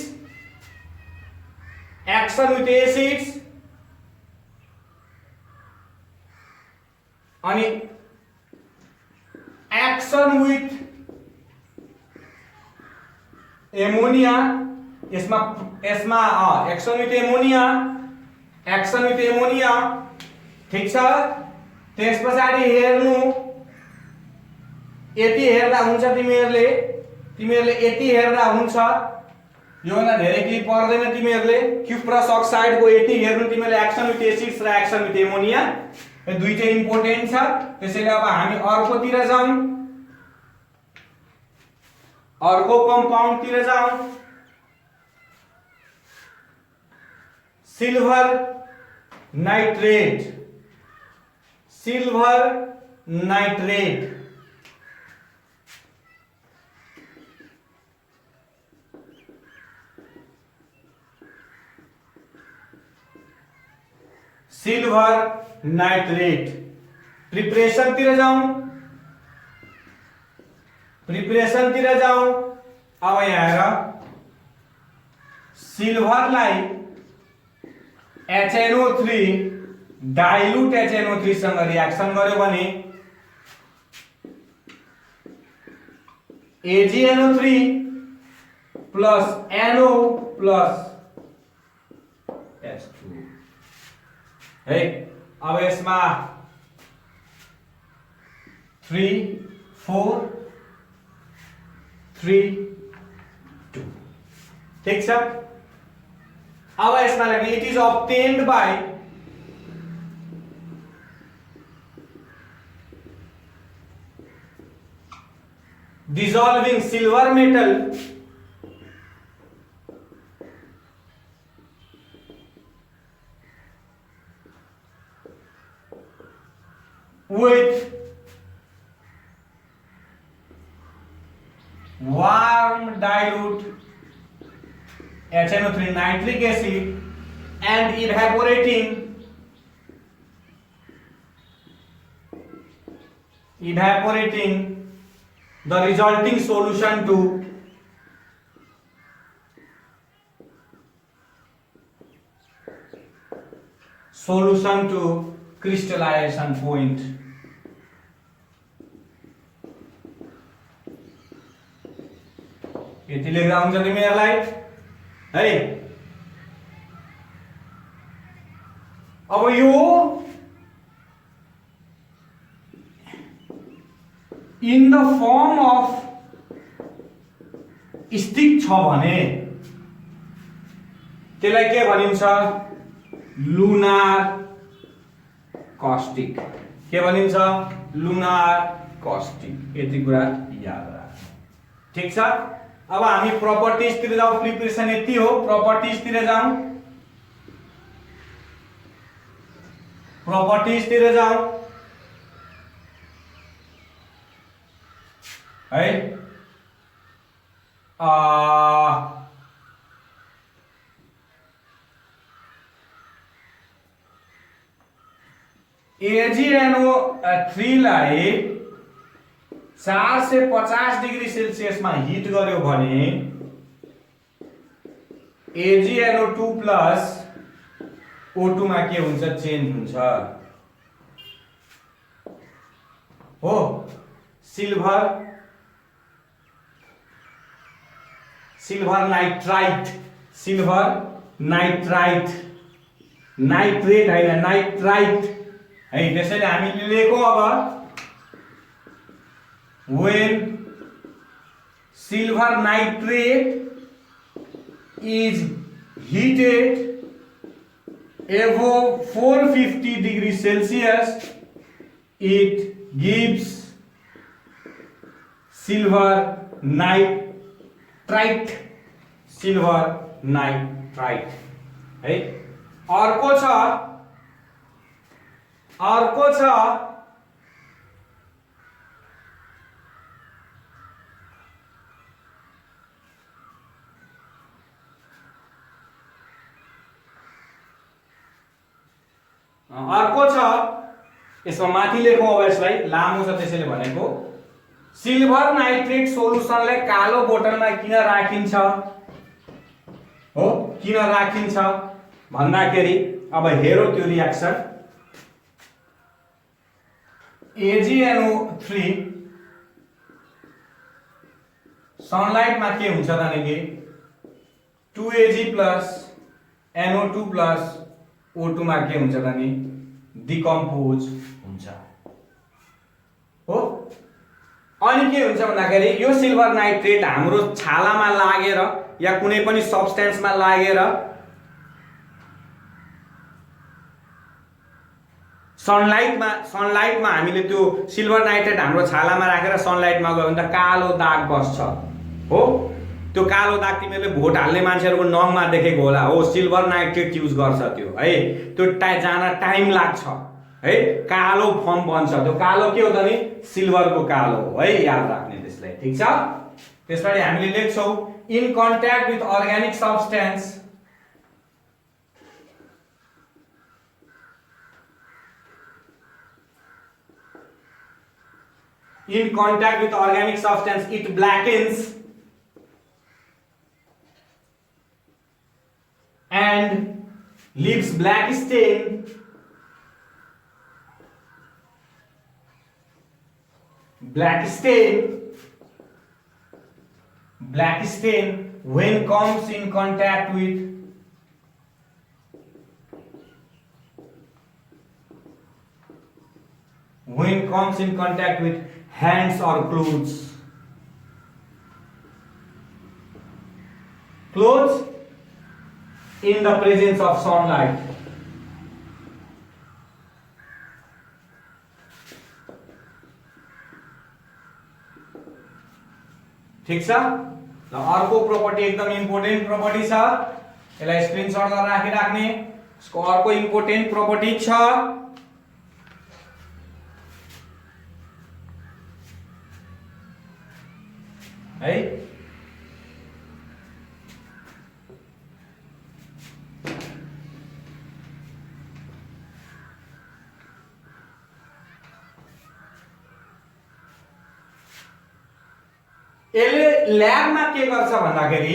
action with acids अनि action with ammonia। यसमा action with ammonia ठीक छ। त्यसपछि हेर्नु यति हेर्दा हुन्छ। तिमीहरूले यति हेर्दा हुन्छ। यो भन्दा धेरै केही पर्दैन। तिमीहरूले क्युप्रस अक्साइड को यति हेर्नु। तिमीहरूले एक्सन विथ एसिड्स र एक्सन विथ एमोनिया यो दुईटै इम्पोर्टेन्ट छ। त्यसैले अब हामी अर्कोतिर जाउँ, अर्को कम्पाउन्ड तिर जाउँ। Silver nitrate. Silver nitrate preparation तिर जाऊं। प्रिपरेसनतिर जाउँ। अब यहाँ हेर, सिल्भरलाई HNO3 डाइल्युट HNO3 सँग रिएक्सन गर्यो भने AgNO3 plus NO plus H2 है। अब यसमा 3 4 3 2 ठीक छ। अब यसमा लाग्ने it is obtained by dissolving silver metal with warm dilute HNO3 nitric acid and evaporating the resulting solution to crystallization point। यति लेख्दा हुन्छ तिमीहरूलाई है। अब यो in the form of stick छ भने त्यसलाई के भनिन्छ? Lunar caustic. के भनिन्छ? Lunar caustic. यति कुरा याद राख्नु, ठीक छ। अब हामी प्रपर्टिज तिर जाऊ। प्रिपरेसन यति हो, प्रपर्टिज तिर जाऊ। प्रपर्टिज तिर जाऊ है। AgNO3 लाई 450 डिग्री सेल्सियसमा हिट गर्यो भने AgNO2 प्लस O2 मा के हुन्छ? चेन्ज हुन्छ हो। सिल्भर नाइट्राइट नाइट्रेट हैन, नाइट्राइट है। त्यसैले हामीले लेखौं अब when silver nitrate is heated above 450 degrees Celsius, it gives silver nitrite है। अर्को छ यसमा माथि लेखौं। अब यसलाई लामो छ त्यसैले भनेको सिल्भर नाइट्रेट सोलुसनलाई कालो बोतलमा किन राखिन्छ हो? किन राखिन्छ भन्दाखेरि अब हेरौ त्यो रिएक्सन। AgNO3 सनलाइटमा के हुन्छ भनेको 2Ag plus NO2 plus O2 मा के हुन्छ भने डिकम्पोज हुन्छ हो। अनि के हुन्छ भन्दाखेरि यो सिल्भर नाइट्रेट हाम्रो छालामा लागेर या कुनै पनि सब्स्टेन्समा लागेर सनलाइटमा हामीले त्यो सिल्भर नाइट्रेट हाम्रो छालामा राखेर सनलाइटमा गयो भने त कालो दाग बस्छ हो। त्यो कालो दाग तिमीहरूले भोट हाल्ने मान्छेहरूको नङमा देखेको होला हो। सिल्भर नाइट्रेट युज गर्छ त्यो है। त्यो जान टाइम लाग्छ है, कालो फर्म बन्छ। त्यो कालो के हो त नि? सिल्भरको कालो हो है, याद राख्ने त्यसलाई, ठीक छ। त्यसपछि हामीले लेख्छौं in contact with organic substance in contact with organic substance, it blackens and leaves black stain. Black stain when comes in contact with hands or clothes. Clothes in the presence of sunlight. ठीक छ ल अर्को property एकदम important property छ यसलाई screenshot गरेर राखिराख्ने यसको अर्को इम्पोर्टेन्ट प्रपर्टी छ है यसले ल्याबमा के गर्छ भन्दाखेरि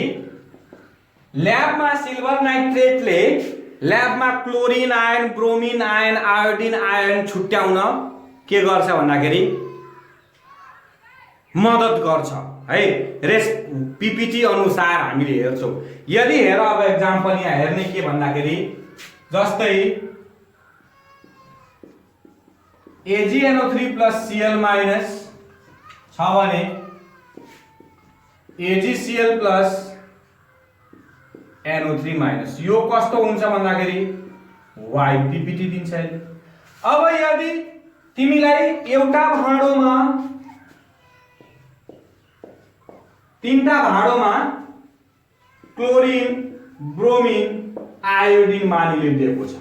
ल्याबमा सिल्भर नाइट्रेटले ल्याबमा chlorine ion bromine ion iodine ion छुट्याउन के गर्छ भन्दाखेरि मद्दत गर्छ है रेस पीपीटी अनुसार हामीले हेर्छौं यदि हेर अब एक्जाम्पल यहाँ हेर्ने के भन्दाखेरि जस्तै AgNO3 Cl- छ भने AgCl NO3- यो कस्तो हुन्छ भन्दाखेरि वाइ पीपीटी दिन्छ यसले अब यदि तिमीलाई एउटा भाँडोमा तीनटा भाँडोमा क्लोरिन ब्रोमिन आयोडिन मानिले दिएको छ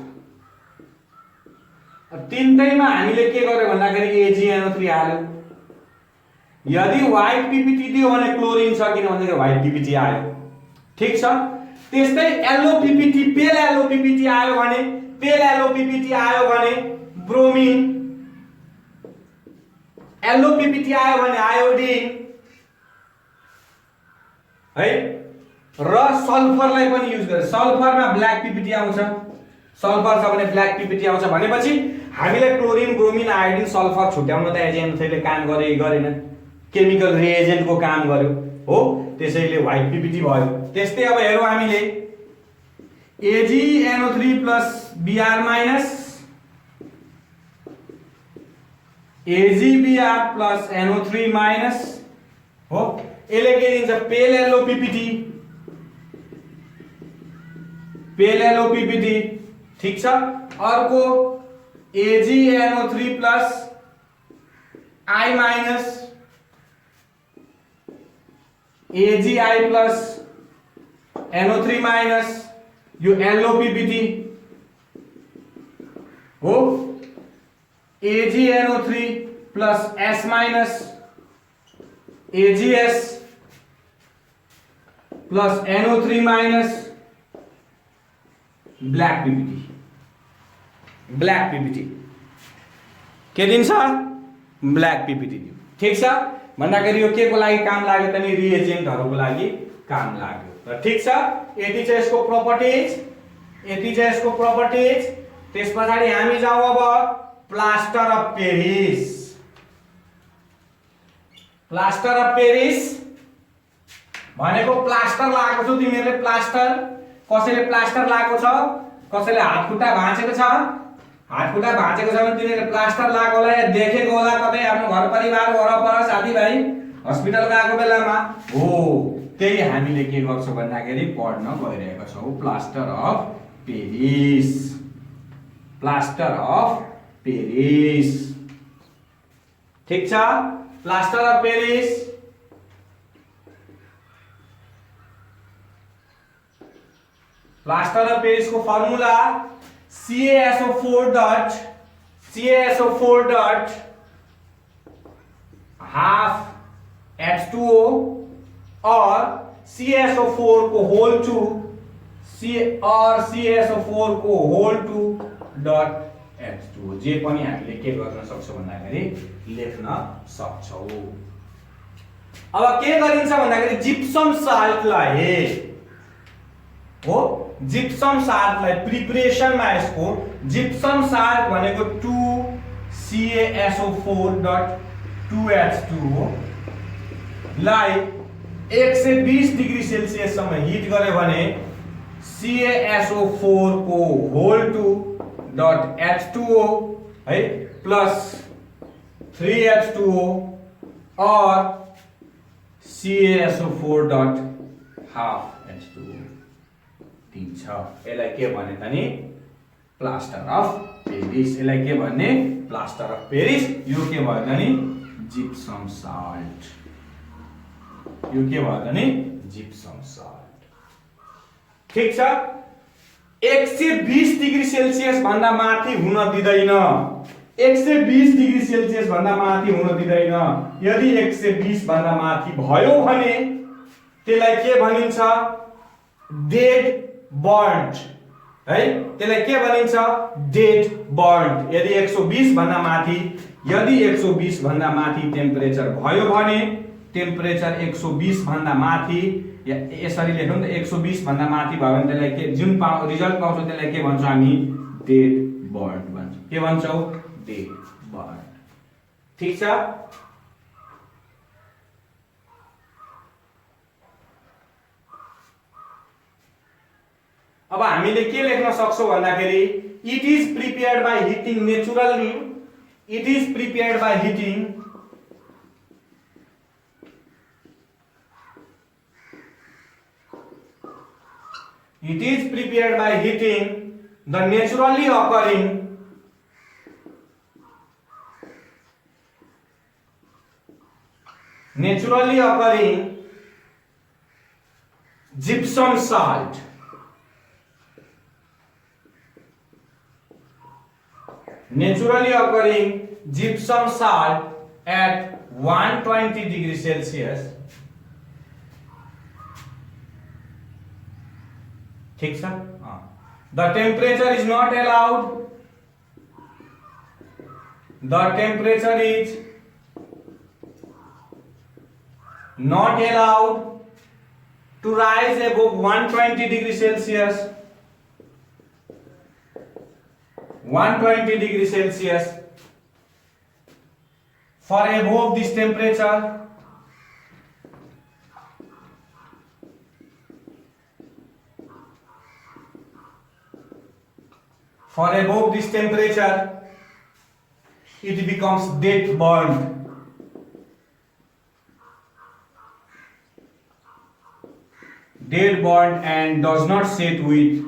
तीनटैमा हामीले के गर्यो भन्दाखेरि AgNO3 हाल्यो यदि व्हाइट पीपीटी दियो भने क्लोरिन छ किन भन्दाखेरि व्हाइट पीपीटी आयो ठीक छ त्यस्तै yellow PPT pale yellow PPT आयो भने ब्रोमिन येलो पीपीटी आयो भने आयोडिन है र सल्फरलाई पनि युज गरे सल्फरमा ब्ल्याक पीपीटी आउँछ सल्फर छ भने ब्ल्याक पीपीटी आउँछ भनेपछि हामीले क्लोरिन ब्रोमिन आयोडिन सल्फर छुट्याउन त एजेन्टले काम गरेन केमिकल रिएजेन्ट को काम गर्यो हो त्यसैले व्हाइट पीपीटी भयो त्यस्तै अब हेरौं हामीले AgNO3 Br- AgBr NO3- हो यसले के दिन्छ पेल येलो पीपीटी ठीक छ अर्को AgNO3 I- AgI NO3- यो येलो पीपीटी हो AgNO3 S- AgS NO3- black PPT के दिन्छ ब्ल्याक पीपीटी दियो ठीक छ भन्दाखेरि यो के को लागि काम लाग्यो त नि रिएजेन्टहरुको लागि काम लाग्यो र ठीक छ यति चाहिँ यसको प्रपर्टिज त्यसपछि हामी जाउँ अब प्लास्टर अफ पेरिस भनेको प्लास्टर लगाएको छ तिमीहरुले प्लास्टर कसैले प्लास्टर लगाएको छ कसैले हातखुट्टा भाँचेको छ भने तिनीहरुले प्लास्टर लगाएकोलाई देखेको होला कतै आफ्नो घर परिवार वरपर साथीभाइ हस्पिटल गएको बेलामा हो त्यही हामीले के गर्छौं भन्दाखेरि पढ्न गइरहेका छौं प्लास्टर अफ पेरिस ठीक छ प्लास्टर अफ पेरिस को formula CaSO4 dot half H2O और CaSO4 को whole 2 dot H2O जे पनि हामीले के गर्न सक्छौं भन्दाखेरि लेख्न सक्छौं। अब के गरिन्छ भन्दाखेरि जिप्सम साल्टलाई हो जिप्सम साल्टलाई प्रिपरेसनमा यसको जिप्सम साल्ट भनेको 2CaSO4.2H2O लाई 120 डिग्री सेल्सियस सम्म हिट गर्यो भने CaSO4 को होल 2.H2O है प्लस 3H2O और CaSO4.half H2O दिन्छ। यसलाई के भने त नि प्लास्टर अफ पेरिस। यसलाई के भन्ने प्लास्टर अफ पेरिस। यो के भयो त नि जिप्सम साल्ट। यो के भयो त नि जिप्सम साल्ट। ठीक छ। 120 डिग्री सेल्सियस भन्दा माथि हुन दिदैन। 120 डिग्री सेल्सियस भन्दा माथि हुन दिदैन। यदि 120 भन्दा माथि भयो भने त्यसलाई के भनिन्छ डेड बर्न्ड है। त्यसलाई के भनिन्छ डेड बर्न्ड। यदि 120 भन्दा माथि टेम्परेचर भयो भने टेम्परेचर 120 भन्दा माथि यसरी लेखौं त 120 भन्दा माथि भयो भने त्यसलाई के जुन रिजल्ट पाउँछौ त्यसलाई के भन्छौं हामी डेड बर्न्ड भन्छौं। के भन्छौं डेड बर्न्ड। ठीक छ। अब हामीले के लेख्न सक्छौं भन्दाखेरि it is prepared by heating naturally. It is prepared by heating It is prepared by heating the naturally occurring gypsum salt. Naturally occurring gypsum salt at 120 degrees Celsius. ठीक sir. The temperature is not allowed. The temperature is not allowed to rise above 120 degrees Celsius. 120 degrees Celsius. For above this temperature, it becomes dead burned. Dead burned and does not set with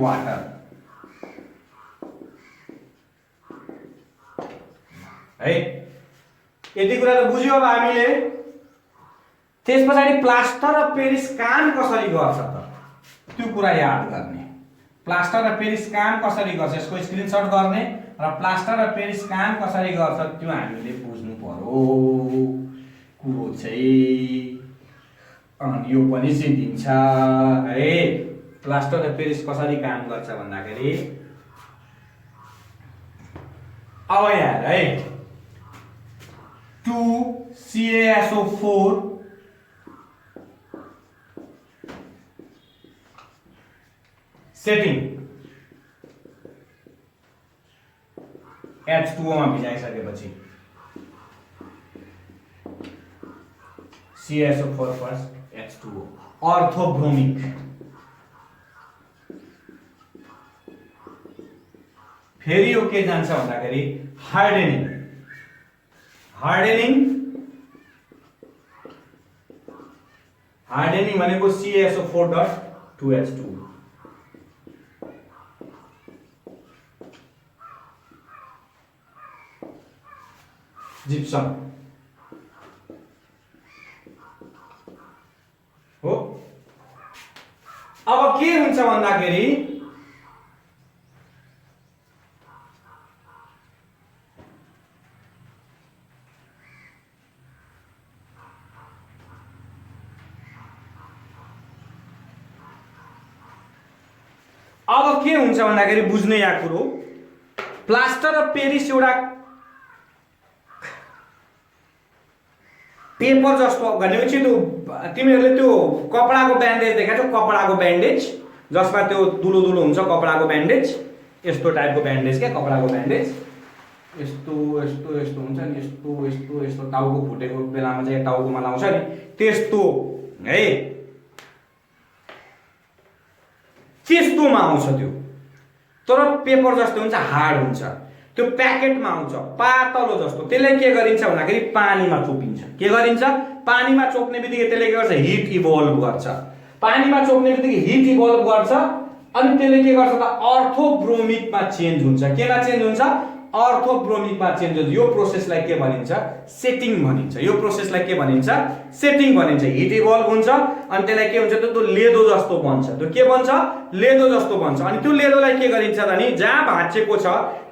water. है यति कुरा त बुझ्यो। अब हामीले त्यसपछि plaster of Paris काम कसरी गर्छ त त्यो कुरा याद गर्ने। प्लास्टर अफ पेरिस काम कसरी गर्छ यसको स्क्रिनशट गर्ने र प्लास्टर अफ पेरिस काम कसरी गर्छ त्यो हामीले बुझ्नु पर्यो कुरो चाहिँ। अनि यो पनि सिकिन्छ है प्लास्टर अफ पेरिस कसरी काम गर्छ भन्दाखेरि अब यहाँ है 2CaSO4 सेटिङ H2O मा भिजाइसकेपछि CaSO4 प्लस H2O अर्थोब्रोमिक। फेरि यो के जान्छ भन्दाखेरि हार्डेनिङ। हार्डेनिङ भनेको CaSO4.2H2O। जिप्सम हो। अब के हुन्छ भन्दाखेरि अब के हुन्छ भन्दाखेरि बुझ्ने यहाँ कुरो, प्लास्टर अफ पेरिस एउटा पेपर जस्तो भनेपछि त्यो तिमीहरूले त्यो कपडाको ब्यान्डेज देखाएको छौ, कपडाको ब्यान्डेज जसमा त्यो दुलो दुलो हुन्छ, कपडाको ब्यान्डेज यस्तो टाइपको ब्यान्डेज क्या, कपडाको ब्यान्डेज यस्तो यस्तो यस्तो हुन्छ नि, यस्तो यस्तो यस्तो टाउको फुटेको बेलामा चाहिँ टाउकोमा लाउँछ नि त्यस्तो है, त्यस्तोमा आउँछ त्यो। तर पेपर जस्तो हुन्छ, हार्ड हुन्छ, त्यो प्याकेटमा आउँछ पातलो जस्तो। त्यसलाई के गरिन्छ भन्दाखेरि पानीमा चोपिन्छ। के गरिन्छ? पानीमा चोप्ने बित्तिकै त्यसले के गर्छ? हिट इभल्भ गर्छ। पानीमा चोप्ने बित्तिकै हिट इभल्भ गर्छ अनि त्यसले के गर्छ त अर्थोब्रोमिकमा चेन्ज हुन्छ। केमा चेन्ज हुन्छ? अर्थोब्रोमिकमा चेन्ज हुन्छ। यो प्रोसेसलाई के भनिन्छ? सेटिङ भनिन्छ। यो प्रोसेसलाई के भनिन्छ? सेटिङ भनिन्छ। हिट इभल्भ हुन्छ अनि त्यसलाई के हुन्छ? त्यो लेदो जस्तो बन्छ। त्यो के बन्छ? लेदो जस्तो बन्छ। अनि त्यो लेदोलाई के गरिन्छ त नि, जहाँ भाँचेको छ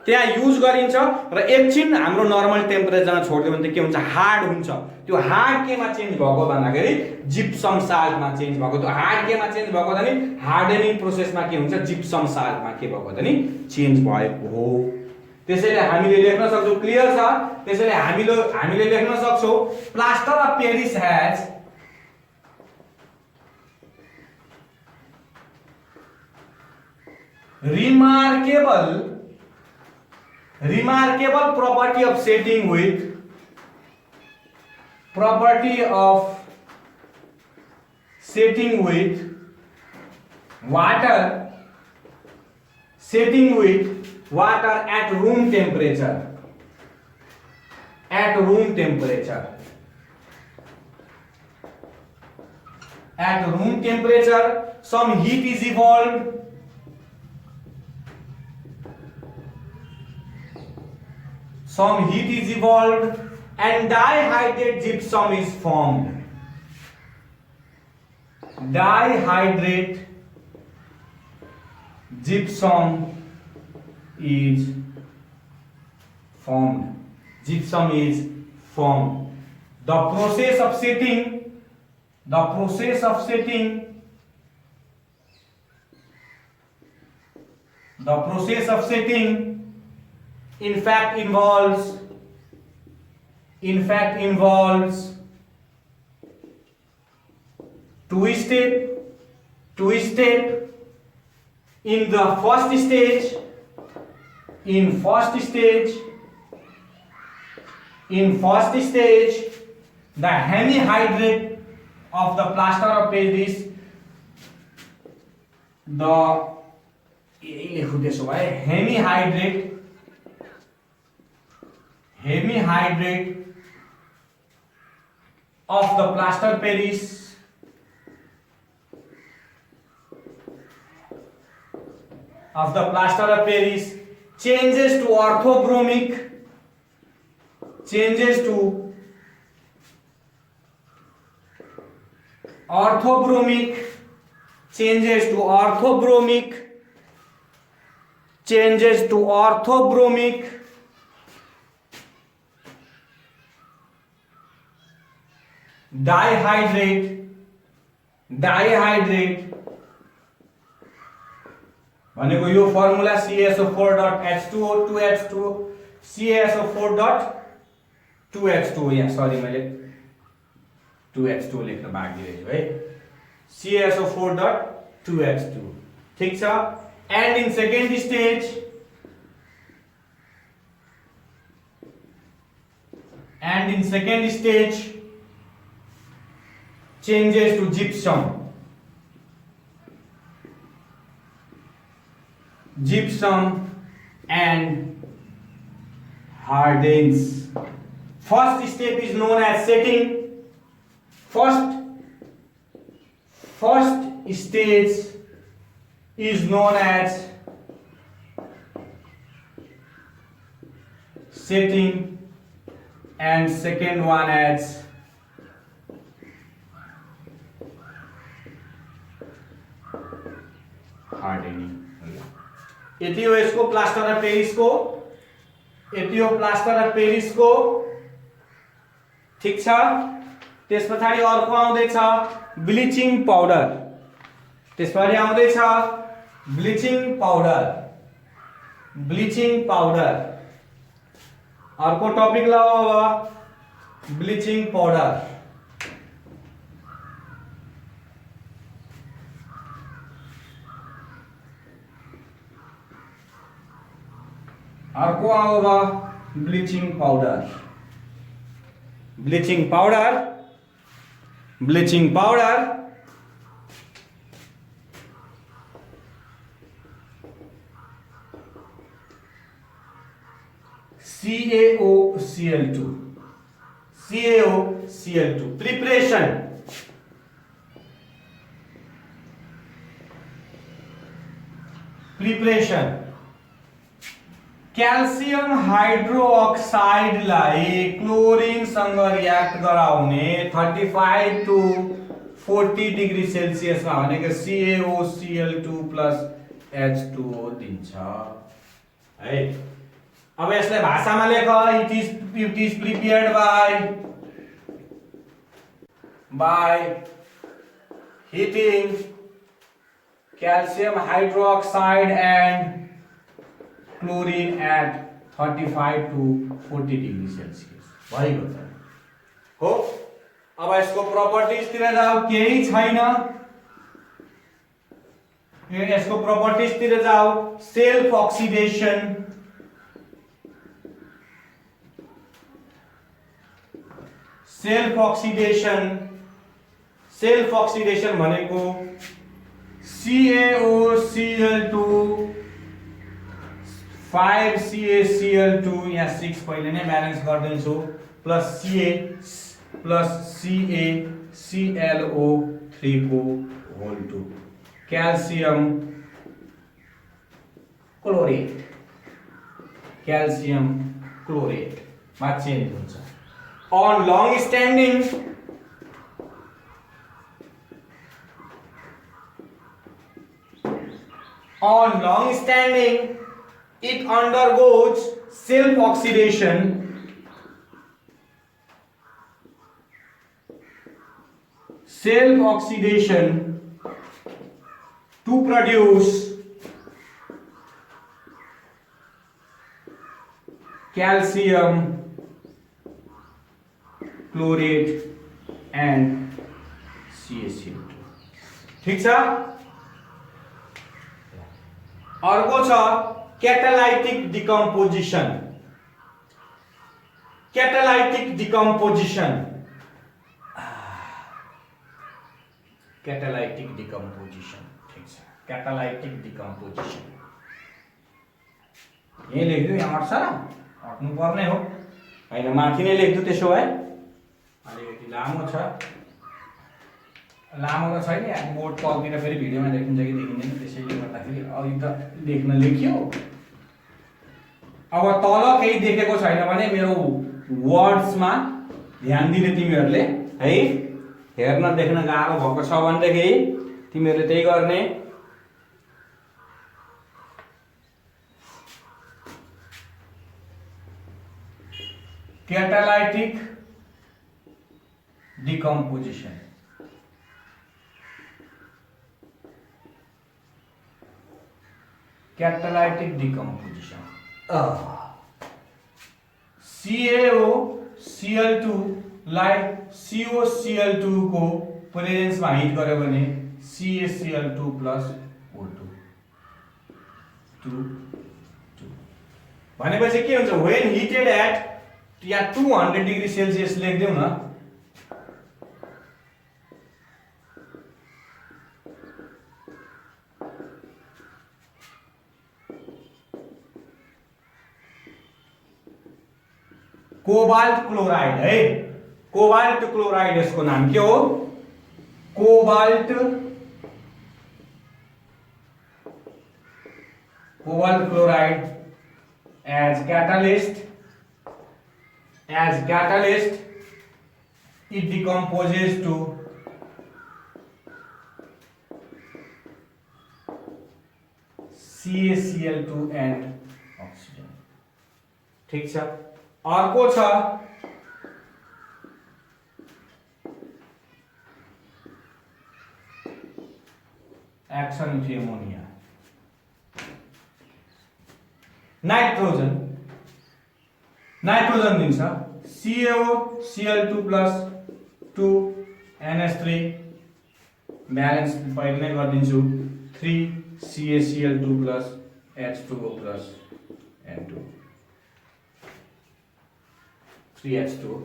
त्यहाँ युज गरिन्छ र एकछिन हाम्रो नर्मल टेम्परेचरमा छोड्दियो भने के हुन्छ? हार्ड हुन्छ। त्यो हार्ड केमा चेन्ज भएको भन्दाखेरि जिप्सम साल्टमा चेन्ज भएको। त्यो हार्ड केमा चेन्ज भएको त नि हार्डनिङ प्रोसेसमा के हुन्छ? जिप्सम साल्टमा के भएको त नि चेन्ज भएको हो। त्यसैले हामीले लेख्न सक्छौँ, क्लियर छ? त्यसैले हामीले लेख्न सक्छौँ plaster of Paris has remarkable property of setting with water at room temperature. At room temperature, some heat is evolved. And dihydrate gypsum is formed. Dihydrate gypsum is formed. Gypsum is formed. The process of setting in fact involves two step. In the first stage, the hemihydrate of the plaster of Paris, hemihydrate of the plaster Paris changes to orthobromic, changes to orthobromic dihydrate भनेको यो formula CaSO4.H2O 2H2 CaSO4.2H2 यहाँ sorry मैले 2H2 लेख्न बाँकी रहेछ है CaSO4.2H2 ठीक छ and in second stage changes to gypsum and hardens. First step is known as setting. First stage is known as setting and second one as hardening. यति हो यसको प्लास्टर अफ पेरिस को ठीक छ त्यस पछाडी अर्को आउँदै छ ब्लिचिङ पाउडर त्यसपछि आउँदै छ ब्लिचिङ पाउडर अर्को टपिक ल अब ब्लिचिङ पाउडर अर्को अब bleaching powder CaOCl2 preparation calcium हाइड्रोक्साइडलाई क्लोरिनसँग रियाक्ट गराउने 35 to 40 डिग्री सेल्सियसमा भनेको CaOCl2 + H2O दिन्छ है। अब यसलाई भाषामा लेख it is prepared by heating calcium hydroxide and chlorine at 35 to 40 degree Celsius भएको छ हो। अब यसको प्रपर्टिज तिर जाऊ, केही छैन। यसको प्रपर्टिज तिर जाऊ, सेल्फ ऑक्सीडेशन भनेको CaOCl2 5CaCl2 यहाँ 6 पहिले नै ब्यालेन्स गर्दिन्छु प्लस CaClO3 को होल 2 क्याल्सियम क्लोरेट मा चेन्ज हुन्छ। On long standing it undergoes self oxidation to produce calcium chlorate and CaCl2 ठीक छ। अर्को छ कैटालाइटिक डिकम्पोजिशन ठीक छ। कैटालाइटिक डिकम्पोजिशन यही लेख्दियो, यहाँ अट्छ र हट्नु पर्ने हो हैन, माथि नै लेख्दियो। त्यसो भए अलिकति लामो छ, लामो त छैन, यहाँ बोर्ड तलतिर फेरि भिडियोमा देखिन्छ कि देखिँदैन, त्यसैले गर्दाखेरि अघि त लेख्यो। अब तल केही देखेको छैन भने मेरो वर्ड्समा ध्यान दिने तिमीहरूले है, हेर्न देख्न गाह्रो भएको छ भनेदेखि तिमीहरूले त्यही गर्ने। कैटालाइटिक डिकम्पोजिशन CaOCl2 लाई COCl2 को प्रेजेन्समा हिट गर्यो भने CaCl2 + O2 भनेपछि के हुन्छ, when heated at या 200 डिग्री सेल्सियस लेख्दियौ न, कोबाल्ट क्लोराइड है, कोबाल्ट क्लोराइड इसको नाम क्या हो, cobalt chloride as catalyst it decomposes to CaCl2 and oxygen ठीक छ। अर्को छ एक्सन विथ एमोनिया नाइट्रोजन दिन्छ CaO Cl2 plus 2 NH3 balance पहिले नै गरिदिन्छु 3 CaCl2 plus H2O plus N2 3H2O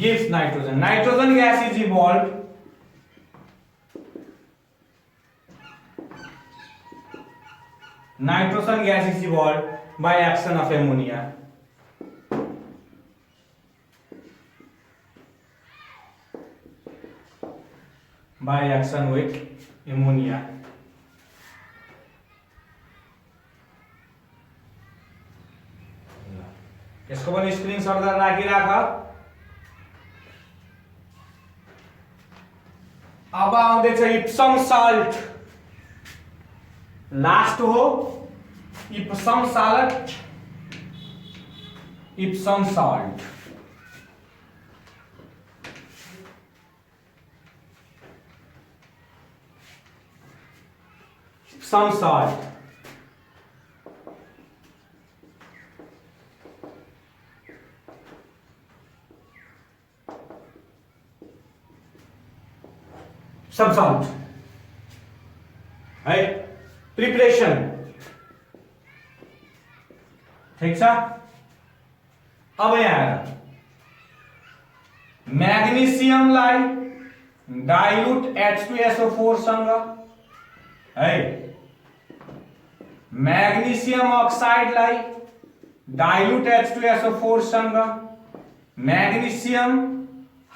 gives nitrogen. Nitrogen gas is evolved by action of ammonia. By action with ammonia. यसको पनि स्क्रिनशट गरेर राखिराख। अब आउँदैछ इप्सम साल्ट, लास्ट हो Epson salt. Epson salt some salt सब salt है preparation ठीक छ। अब यहाँ आएर म्याग्नेसियमलाई डाइल्युट H2SO4 सँग है, मैग्नीशियम ऑक्साइडलाई डाइल्युट H2SO4 सँग, मैग्नीशियम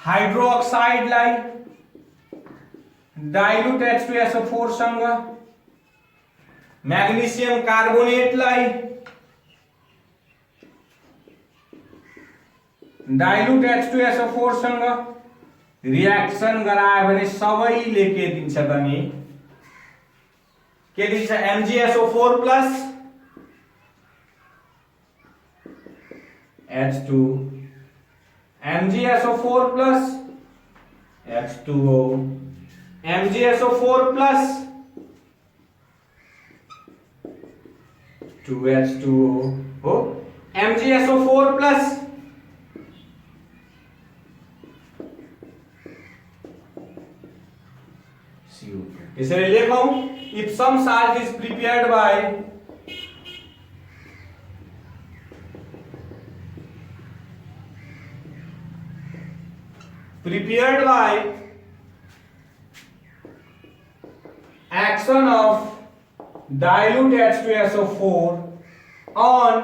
हाइड्रोक्साइडलाई डाइल्युट H2SO4 सँग, मैग्नीशियम कार्बोनेटलाई डाइल्युट H2SO4 सँग रिएक्सन गरायो भने सबैले के दिन्छ त नि, के दिन्छ MgSO4 plus H2, MgSO4 plus H2O, MgSO4 plus 2H2O हो, MgSO4 plus CO2। इसलिए लेखौं if some salt is prepared by action of dilute H2SO4 on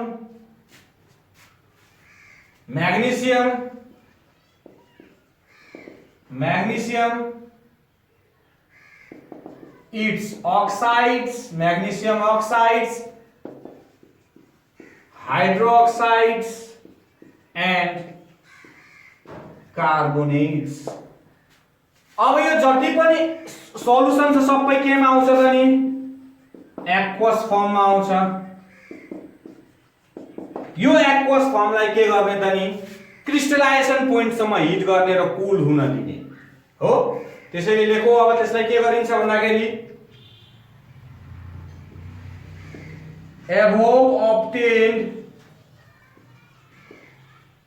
magnesium its oxides, magnesium oxides, hydroxides and carbonates। अब यो जति पनि solution छ सबै केमा आउँछ त नि, एक्वस फर्ममा आउँछ। यो एक्वस फर्मलाई के गर्ने त नि, क्रिस्टलाइजेसन पोइन्ट सम्म हिट गर्ने र कुल हुन दिने हो। त्यसैले लेखो अब त्यसलाई के गरिन्छ भन्दाखेरि above obtained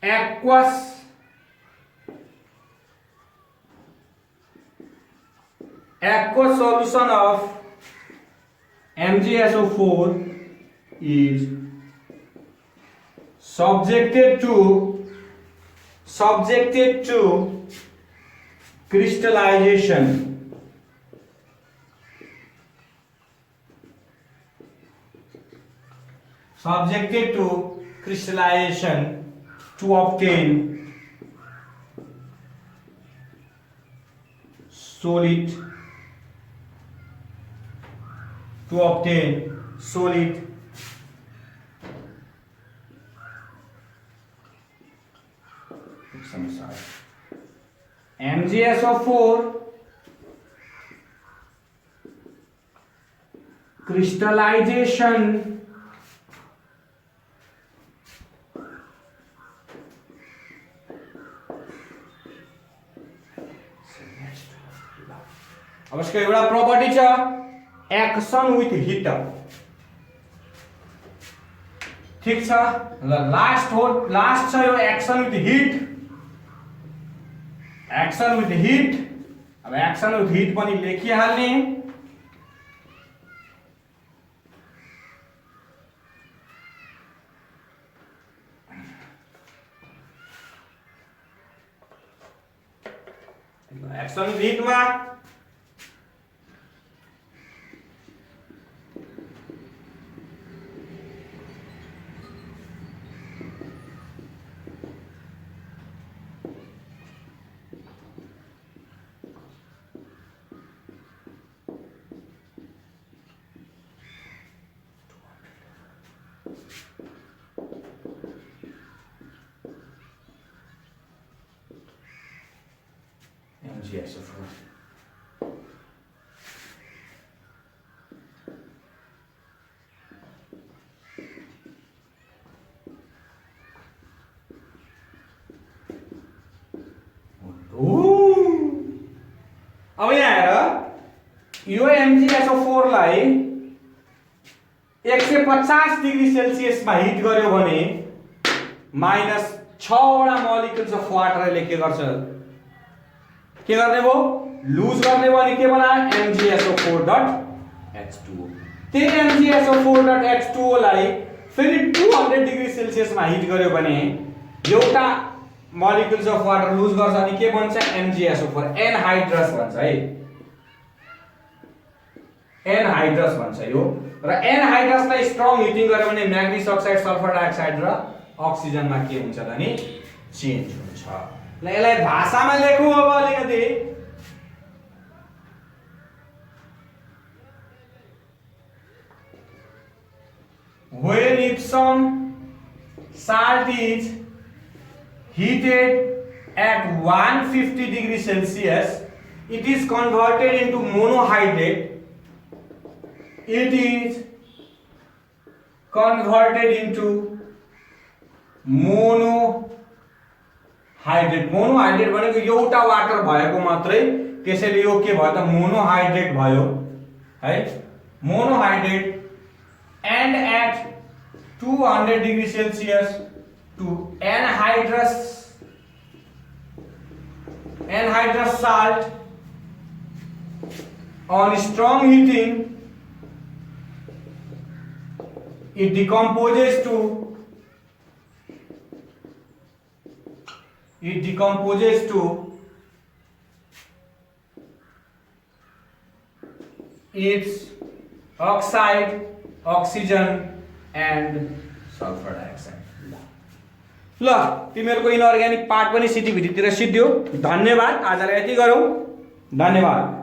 aqueous solution of MgSO4 is subjected to crystallization to obtain solid MgSO4 crystallization अब यसको एउटा प्रपर्टी छ एक्सन विथ हिट। ठीक छ ल लास्ट छ यो एक्सन विथ हिट अब एक्सन विथ हिट पनि लेखिहाल्ने एक्सन विथ हिटमा MgSO4 अब यहाँ हेर यो MgSO4 लाई 150 डिग्री सेल्सियसमा हिट गर्यो भने -6 वटा मोलिक्युल्स अफ वाटरले के गर्छ के गर्ने भो लुज गर्ने भने के बना MgSO4.H2O त्यही MgSO4.H2O लाई फेरि 200 डिग्री सेल्सियसमा हिट गर्यो भने एउटा मोलिक्युल्स अफ वाटर लुज गर्छ अनि के बन्छ MgSO4 एनहाइड्रस भन्छ है एनहाइड्रस भन्छ यो र एनहाइड्रसलाई स्ट्रङ हिटिङ गर्यो भने म्याग्निज अक्साइड सल्फर डाइअक्साइड र अक्सिजनमा के हुन्छ त नि चेन्ज हुन्छ ल यसलाई भाषामा लेखौँ अब अलिकति when Epsom salt is heated at 150 degrees Celsius it is converted into monohydrate monohydrate भनेको एउटा वाटर भएको मात्रै त्यसैले यो के भयो त मोनोहाइड्रेट भयो है monohydrate and at 200 degrees Celsius to anhydrous salt on strong heating it decomposes to its oxide oxygen and sulfur dioxide ल तिमीहरुको इनअर्ग्यानिक पार्ट पनि सिटी भिटीतिर सिद्धियो धन्यवाद आजलाई यति गरौँ धन्यवाद